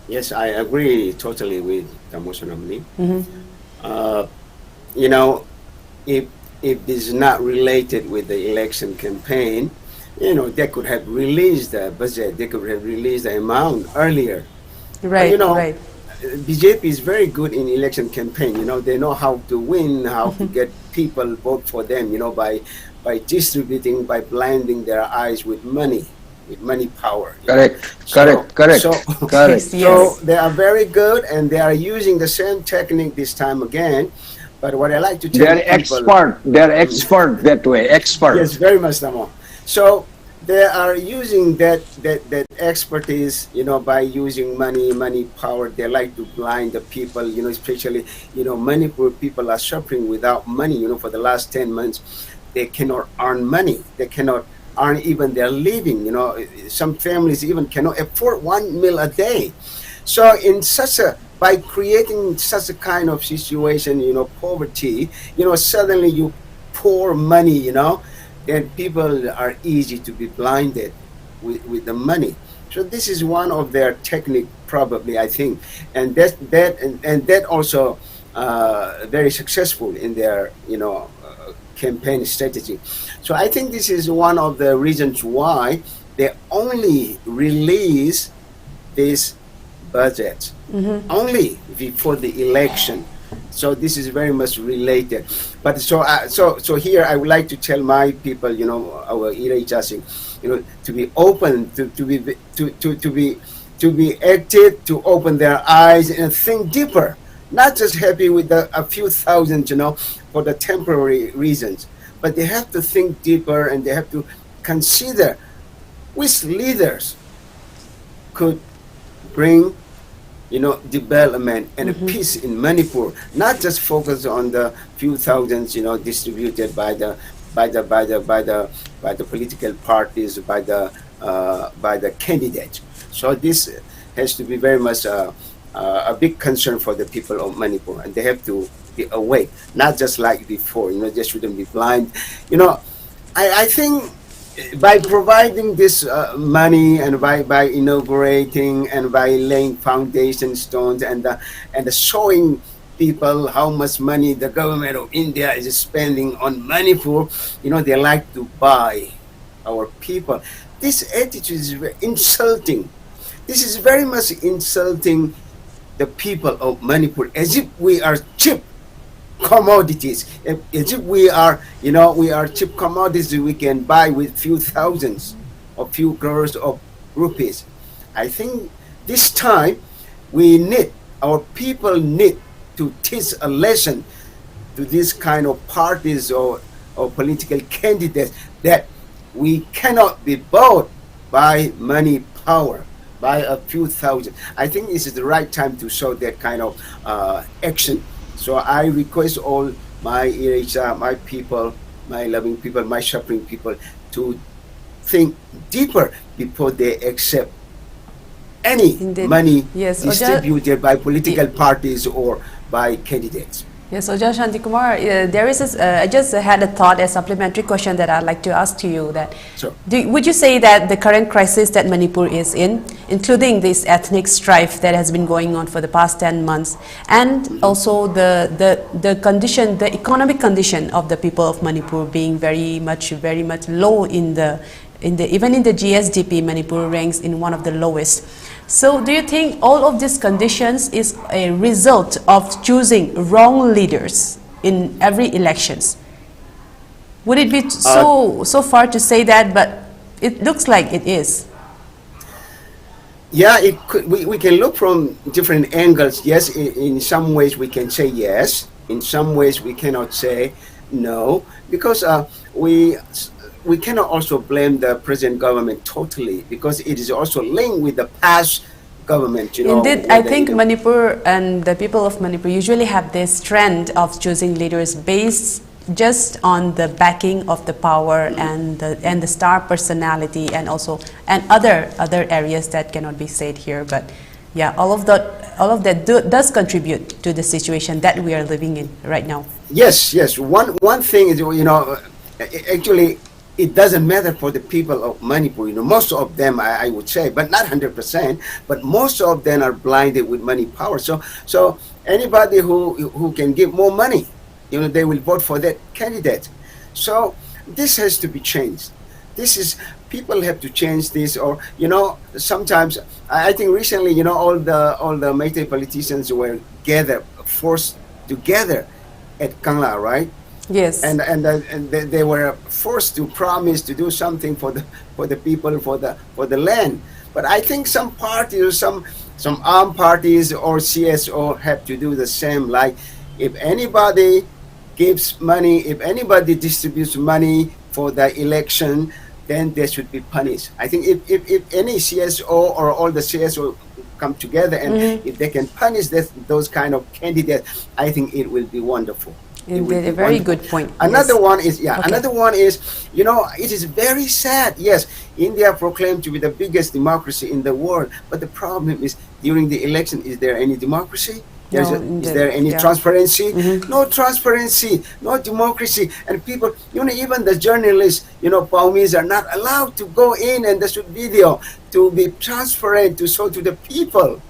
Yes, I agree totally with Sonamani. If this is not related with the election campaign, they could have released the budget, they could have released the amount earlier. Right, but, right. BJP is very good in election campaign. They know how to win, how to get people vote for them, by distributing, by blinding their eyes with money power. Correct. So Yes. they are very good, and they are using the same technique this time again. But what I like to tell people... They're expert that way, expert. Yes, very much, Namo. So they are using that expertise, by using money power. They like to blind the people, especially, Manipur people are suffering without money, for the last 10 months. They cannot earn money. They cannot earn even their living, Some families even cannot afford 1 meal a day. So by creating such a kind of situation, poverty, suddenly you pour money, then people are easy to be blinded with the money. So this is one of their technique, probably, I think, and that also very successful in their campaign strategy. So I think this is one of the reasons why they only release this budget only before the election. So this is very much related. But so here I would like to tell my people, our Irajasing, to be open, to be active, to open their eyes and think deeper. Not just happy with a few thousand, for the temporary reasons, but they have to think deeper, and they have to consider which leaders could bring development and peace in Manipur, not just focus on the few thousands, distributed by the political parties, by the by the candidate. So this has to be very much a big concern for the people of Manipur, and they have to be awake, not just like before. They shouldn't be blind. I think by providing this money, and by inaugurating, and by laying foundation stones, and showing people how much money the government of India is spending on Manipur, they like to buy our people. This attitude is very insulting. This is very much insulting the people of Manipur, as if we are cheap commodities, as if we are cheap commodities we can buy with few thousands or few crores of rupees. I think this time our people need to teach a lesson to this kind of parties or political candidates, that we cannot be bought by money power, by a few thousand. I think this is the right time to show that kind of action. So I request all my my people, my loving people, my suffering people, to think deeper before they accept any money distributed by political parties or by candidates. Yes, so Shantikumar, there is I just had a thought, a supplementary question that I'd like to ask to you. That would you say that the current crisis that Manipur is in, including this ethnic strife that has been going on for the past 10 months, and also the condition, the economic condition of the people of Manipur being very much low even in the GSDP, Manipur ranks in one of the lowest. So do you think all of these conditions is a result of choosing wrong leaders in every elections? Would it be so far to say that, but it looks like it is? Yeah, it could. We can look from different angles. Yes, in some ways we can say yes. In some ways we cannot say no, because we cannot also blame the present government totally, because it is also linked with the past government. Indeed, I think Manipur and the people of Manipur usually have this trend of choosing leaders based just on the backing of the power and the star personality, and also other areas that cannot be said here. But yeah, all of that does contribute to the situation that we are living in right now. Yes. One thing is, actually, it doesn't matter for the people of Manipur. Most of them, I would say, but not 100%, but most of them are blinded with money power. So anybody who can give more money, they will vote for that candidate. So this has to be changed. People have to change this, or sometimes I think recently, all the Meitei politicians were forced together at Kangla, right? Yes, and they were forced to promise to do something for the people, for the land. But I think some parties, some armed parties or CSO have to do the same. Like, if anybody gives money, if anybody distributes money for the election, then they should be punished. I think if any CSO or all the CSO come together, and if they can punish those kind of candidates, I think it will be wonderful. Indeed, a very good point. Another one is, it is very sad. Yes, India proclaimed to be the biggest democracy in the world, but the problem is, during the election, is there any democracy? Is there any transparency? No transparency, no democracy. And people, even the journalists, Paumis, are not allowed to go in and shoot video to be transparent, to show to the people.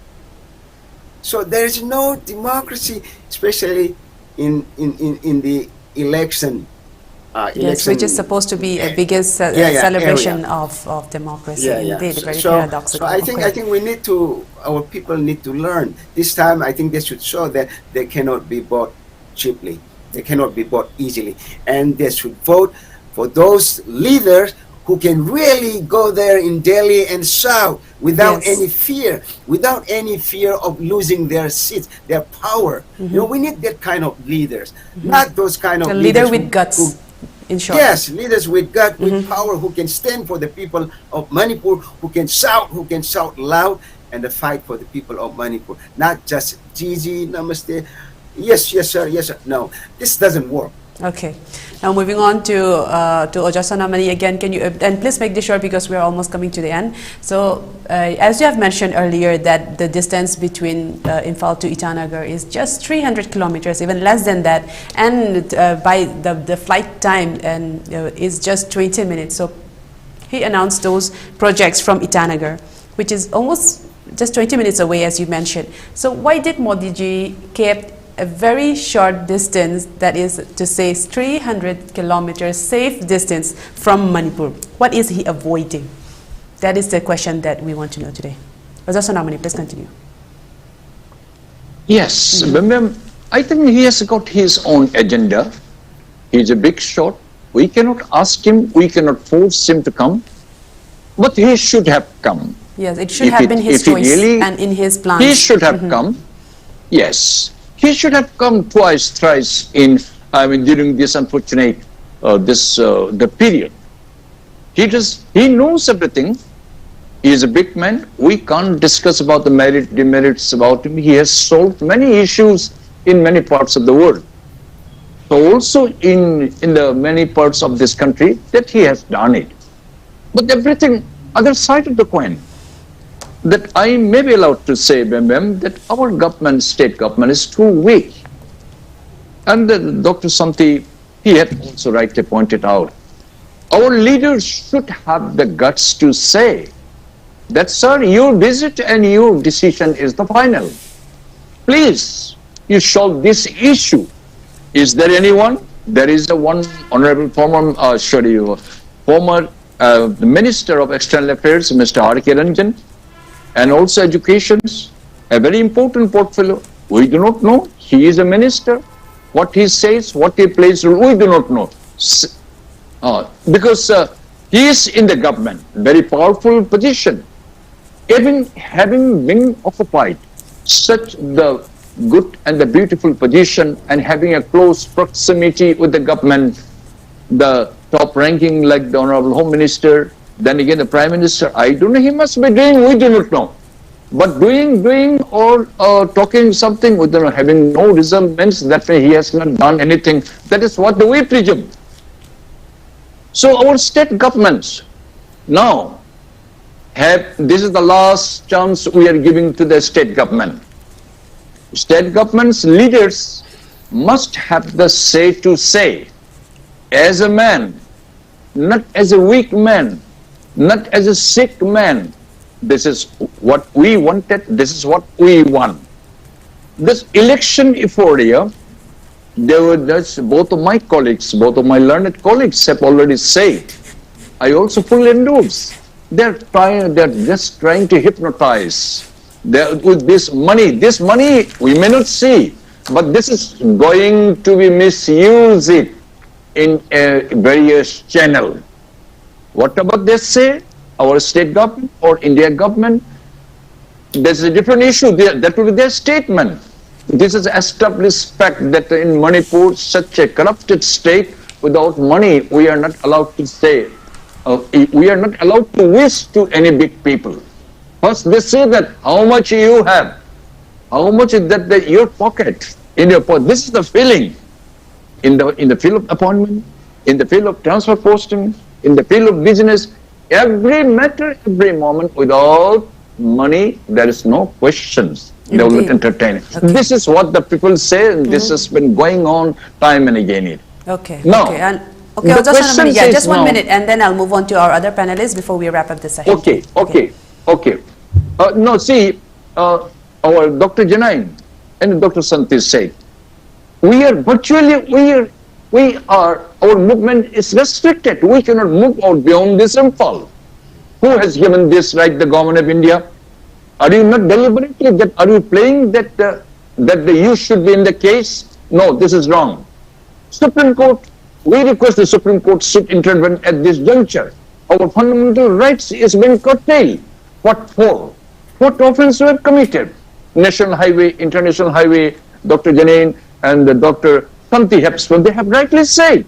So there is no democracy, especially in the election. Yes, which is supposed to be a biggest celebration of democracy. Indeed, very paradoxical. So I think our people need to learn. This time, I think they should show that they cannot be bought cheaply. They cannot be bought easily. And they should vote for those leaders who can really go there in Delhi and shout without any fear of losing their seats, their power. We need that kind of leaders, not those kind of leader with guts. In short. Yes, leaders with gut, with power, who can stand for the people of Manipur, who can shout loud, and fight for the people of Manipur. Not just Gigi, namaste, yes sir, yes sir. No, this doesn't work. Okay. Now moving on to Oja Sonamani again, can you, and please make this short because we are almost coming to the end. So as you have mentioned earlier that the distance between Imphal to Itanagar is just 300 kilometers, even less than that, and by the flight time and is just 20 minutes. So he announced those projects from Itanagar, which is almost just 20 minutes away, as you mentioned. So why did Modi ji kept a very short distance, that is to say 300 kilometers safe distance from Manipur? What is he avoiding? That is the question that we want to know today. Oja Sonamani, please continue. Yes, I think he has got his own agenda. He's a big shot. We cannot ask him, we cannot force him to come, but he should have come. Yes, it should have been his choice really, and in his plans. He should have come, yes. He should have come twice, thrice during this unfortunate, the period. He knows everything. He is a big man. We can't discuss about the demerits about him. He has solved many issues in many parts of the world. So also in the many parts of this country that he has done it. But everything, other side of the coin, that I may be allowed to say, that our government, state government, is too weak. And Dr. Santi, he had also rightly pointed out, our leaders should have the guts to say that, sir, your visit and your decision is the final. Please, you solve this issue. Is there anyone? There is one honorable former Minister of External Affairs, Mr. R.K. Ranjan, and also education, a very important portfolio. We do not know. He is a minister. What he says, what he plays, we do not know. Because he is in the government, very powerful position. Even having been occupied such the good and the beautiful position and having a close proximity with the government, the top ranking like the Honorable Home Minister, then again the Prime Minister, I don't know, he must be doing, we do not know. But doing or talking something with having no result means that way he has not done anything. That is what we presume. So our state governments now this is the last chance we are giving to the state government. State government's leaders must have the say to say, as a man, not as a weak man, not as a sick man. This is what we wanted, this is what we want. This election euphoria, both of my colleagues, both of my learned colleagues have already said, I also fully endorse. They're just trying to hypnotize. With this money we may not see, but this is going to be misused in a various channel. What about they say, our state government or India government? There's a different issue there. That will be their statement. This is established fact that in Manipur, such a corrupted state, without money, we are not allowed to say, we are not allowed to wish to any big people. First, they say that how much you have, how much is that your pocket, in your pocket. This is the feeling in the field of appointment, in the field of transfer posting, in the field of business, every matter, every moment, without money, there is no questions. They will not entertain it. Okay. This is what the people say, and this has been going on time and again. Okay. Now, okay, just 1 minute, and then I'll move on to our other panelists before we wrap up this session. Okay. No, see, our Dr. Jinine and Dr. Santi said, our movement is restricted. We cannot move out beyond this Imphal. Who has given this right? The government of India. Are you not deliberately, are you playing that the you should be in the case? No, this is wrong. Supreme Court, we request the Supreme Court should intervene at this juncture. Our fundamental rights is being curtailed. What for? What offense we have committed? National Highway, International Highway, Dr. Jinine and Dr. Santi have spoken. They have rightly said.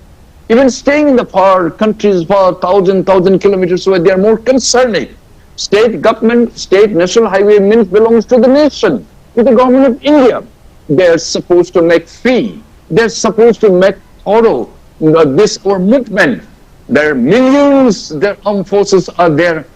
Even staying in the far countries, far 1,000 kilometers away, they are more concerning. State government, state national highway means belongs to the nation, to the government of India. They are supposed to make free. They are supposed to make thorough this our movement. There are millions, their armed forces are there.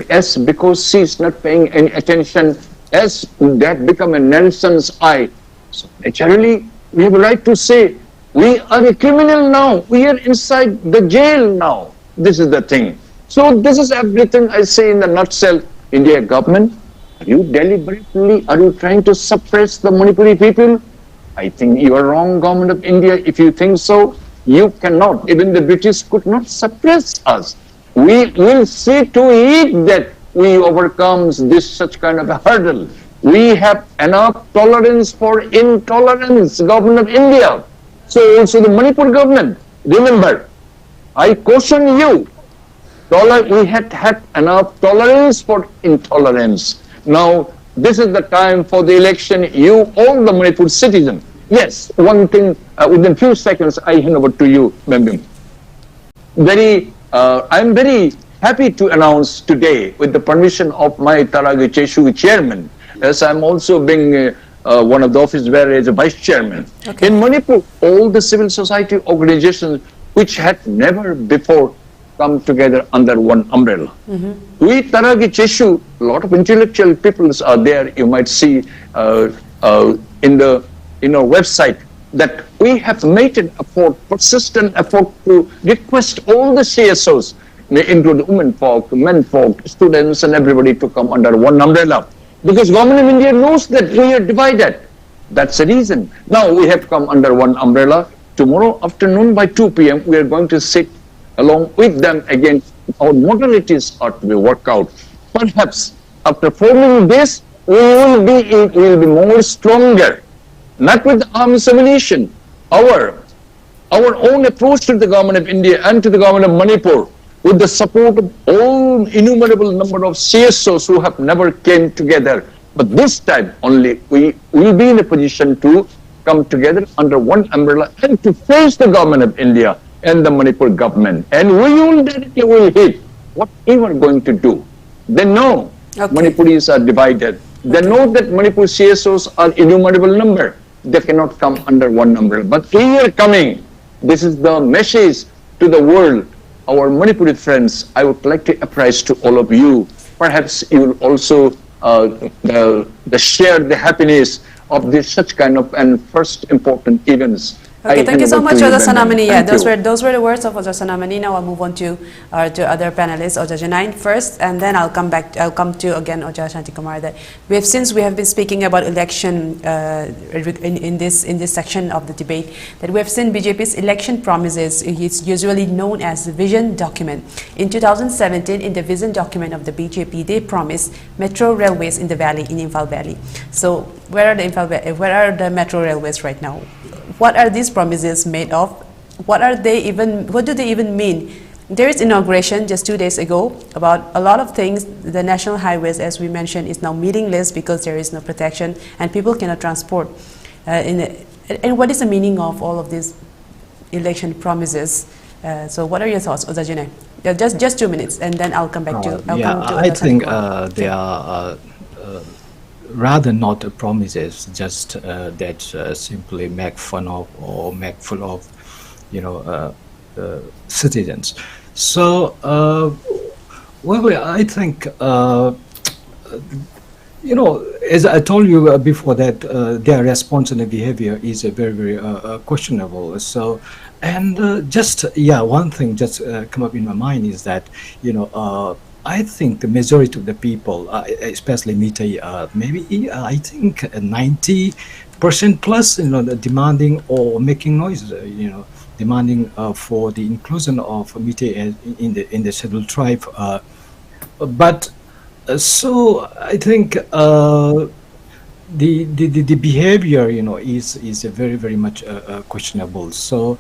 As because she's not paying any attention, as that become a Nelson's eye. So naturally, we have a right to say, we are a criminal now. We are inside the jail now. This is the thing. So this is everything I say in a nutshell. India government, are you deliberately, are you trying to suppress the Manipuri people? I think you are wrong, government of India. If you think so, you cannot. Even the British could not suppress us. We will see to it that we overcome this such kind of a hurdle. We have enough tolerance for intolerance, government of India. So also the Manipur government, remember, I caution you, we had enough tolerance for intolerance. Now, this is the time for the election. You, all the Manipur citizens. Yes, one thing, within few seconds, I hand over to you, Membim. I'm very happy to announce today, with the permission of my Taragi Cheshu chairman, as I'm also being one of the office bearers as a vice chairman. Okay. In Manipur, all the civil society organizations which had never before come together under one umbrella. We Taragi Cheshu, a lot of intellectual people are there. You might see in our website that we have made an effort, persistent effort to request all the CSOs, including women folk, men folk, students and everybody to come under one umbrella. Because government of India knows that we are divided. That's the reason. Now we have come under one umbrella. Tomorrow afternoon by 2 p.m. we are going to sit along with them again. Our modalities are to be worked out. Perhaps after forming this, we will be more stronger. Not with arms ammunition. Our own approach to the government of India and to the government of Manipur, with the support of all innumerable number of CSOs who have never came together. But this time only we will be in a position to come together under one umbrella and to face the government of India and the Manipur government. And we will directly hit what we are going to do. They know Manipuris are divided. They know that Manipur CSOs are innumerable number. They cannot come under one umbrella. But we are coming. This is the message to the world. Our Manipuri friends, I would like to apprise to all of you. Perhaps you will also share the happiness of this such kind of and first important events. Okay, thank you so much, Oja Sonamani. Yeah, those were the words of Oja Sonamani. Now I'll move on to other panelists, Oja Jinine first, and then I'll come to again Oja Shantikumar. That since we have been speaking about election in this section of the debate, that we have seen BJP's election promises. It's usually known as the vision document. In 2017, in the vision document of the BJP, they promised metro railways in the valley, in Imphal Valley. So where are the metro railways right now? What are these promises made of? What do they even mean? There is inauguration just 2 days ago about a lot of things. The national highways, as we mentioned, is now meaningless because there is no protection and people cannot transport. And what is the meaning of all of these election promises? So what are your thoughts, Oja Jinine? Just 2 minutes, and then I'll come back to. I think they are. Rather not promises, just that simply make fun of or make full of, citizens. So, I think, as I told you before, that their response and behavior is very, very questionable. So, and one thing just come up in my mind is that, I think the majority of the people, especially Meitei, maybe I think 90% plus, demanding or making noise, demanding for the inclusion of Meitei in the scheduled tribe. So I think the behavior, is very, very much questionable. So.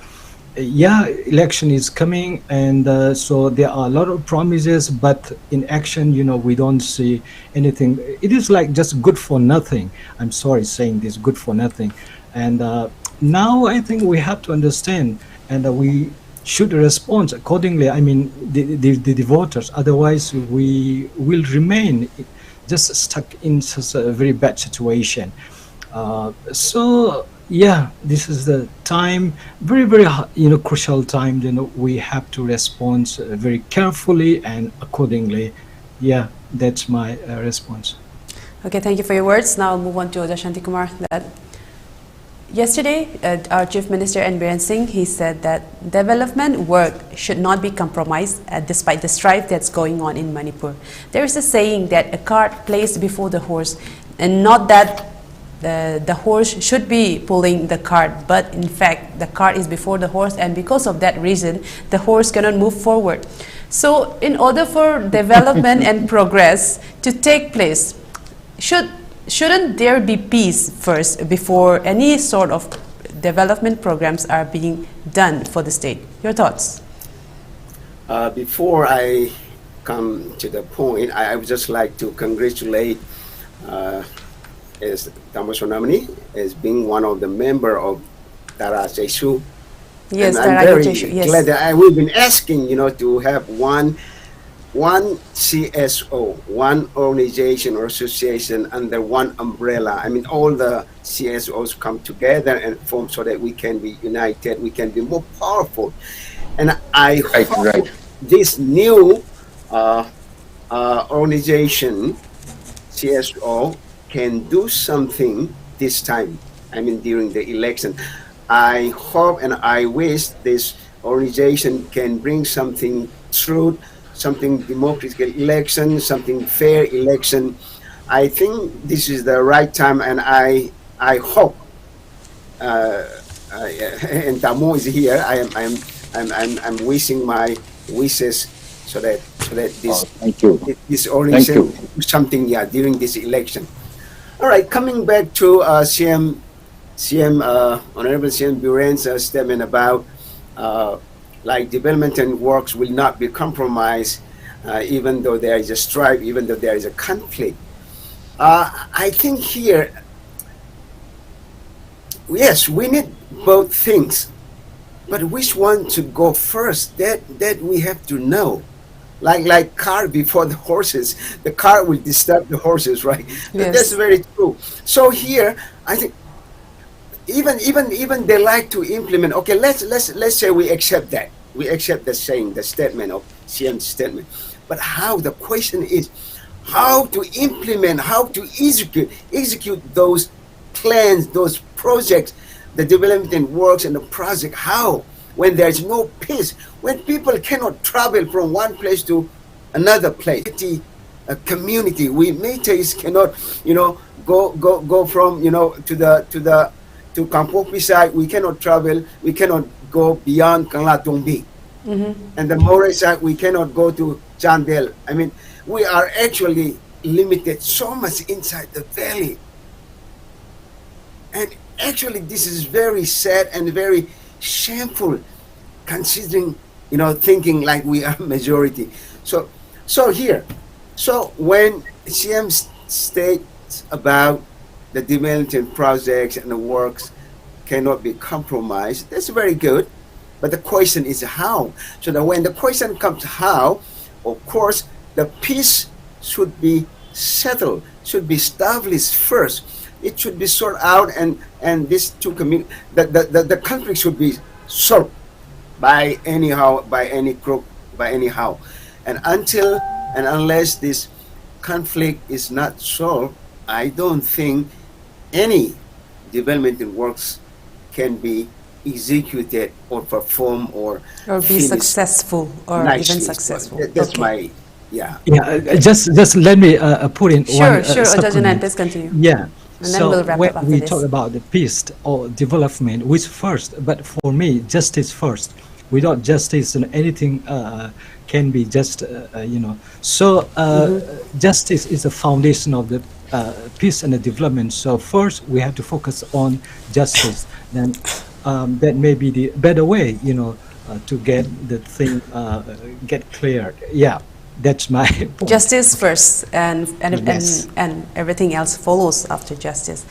Election is coming, and so there are a lot of promises, but in action, we don't see anything. It is like just good for nothing. I'm sorry saying this, good for nothing. And now I think we have to understand, and we should respond accordingly. I mean, the voters. Otherwise, we will remain just stuck in such a very bad situation. So Yeah, this is the time, very, very, crucial time. We have to respond very carefully and accordingly. Yeah, that's my response. Okay, thank you for your words. Now I'll move on to Shantikumar. That yesterday, our Chief Minister N. Biren Singh, he said that development work should not be compromised despite the strife that's going on in Manipur. There is a saying that a cart placed before the horse, and not that the horse should be pulling the cart, but in fact the cart is before the horse, and because of that reason the horse cannot move forward. So in order for development and progress to take place, shouldn't there be peace first before any sort of development programs are being done for the state? Your thoughts? Before I come to the point, I would just like to congratulate Sonamani as being one of the member of Tara Jesu. Yes, and I'm very glad that we've been asking, to have one CSO, one organization or association under one umbrella. I mean, all the CSOs come together and form so that we can be united, we can be more powerful. And I hope this new organization, CSO, can do something this time, I mean, during the election. I hope and I wish this organization can bring something truth, something democratic election, something fair election. I think this is the right time, and I hope. And Tamo is here. I'm wishing my wishes so that this organization do something during this election. All right, coming back to Honorable CM Biren's statement about like development and works will not be compromised even though there is a strife, even though there is a conflict. I think here, yes, we need both things, but which one to go first? That we have to know. Like car before the horses, the car will disturb the horses, right? Yes. That's very true. So here, I think even they like to implement. Okay, let's say we accept that. We accept the saying, the statement of CM's statement. But how? The question is how to implement, how to execute those plans, those projects, the development works and the project. How? When there's no peace, when people cannot travel from one place to another place, a community, we Métis cannot, go from, to Kampopi side, we cannot travel, we cannot go beyond Kanglatongbi. And the Moray side, we cannot go to Chandel. I mean, we are actually limited so much inside the valley. And actually, this is very sad and very shameful, considering, thinking like we are majority. So when CM states about the development projects and the works cannot be compromised, that's very good. But the question is how. So that when the question comes how, of course, the peace should be settled, should be established first. It should be sorted out, and these two communities, the conflict should be solved by anyhow, by any group, by anyhow. And until and unless this conflict is not solved, I don't think any development works can be executed or performed or be successful or nicely. Even successful. That's my just let me put in one supplement. Please continue. Yeah. And then we'll wrap up after we this. talk about the peace or development, which first, but for me, justice first. Without justice, anything can be just, So justice is the foundation of the peace and the development. So first, we have to focus on justice. Then that may be the better way, to get the thing get cleared. Yeah. That's my point. Justice first, and Yes. and everything else follows after justice.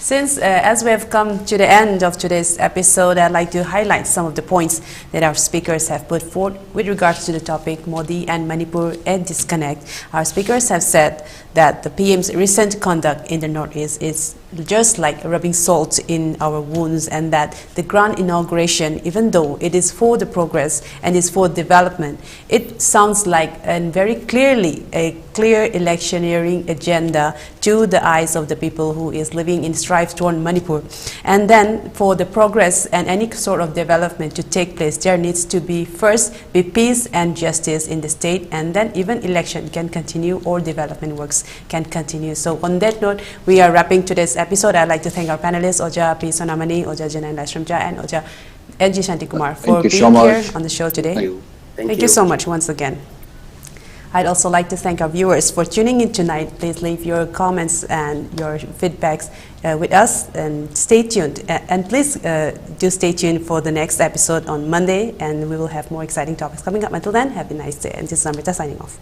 Since as we have come to the end of today's episode, I'd like to highlight some of the points that our speakers have put forth with regards to the topic Modi and Manipur, a disconnect. Our speakers have said that the PM's recent conduct in the Northeast is just like rubbing salt in our wounds, and that the grand inauguration, even though it is for the progress and is for development, it sounds like and very clearly a clear electioneering agenda to the eyes of the people who is living in strife-torn Manipur. And then for the progress and any sort of development to take place, there needs to be first be peace and justice in the state, and then even election can continue or development works can continue. So on that note, we are wrapping today's episode. I'd like to thank our panelists, Oja P. Sonamani, Oja Jinine Laishramcha, and Oja N.G. Shantikumar for being here on the show today. Thank you. Thank you so much once again. I'd also like to thank our viewers for tuning in tonight. Please leave your comments and your feedbacks with us, and stay tuned. And please do stay tuned for the next episode on Monday, and we will have more exciting topics coming up. Until then, have a nice day. And this is Amrita signing off.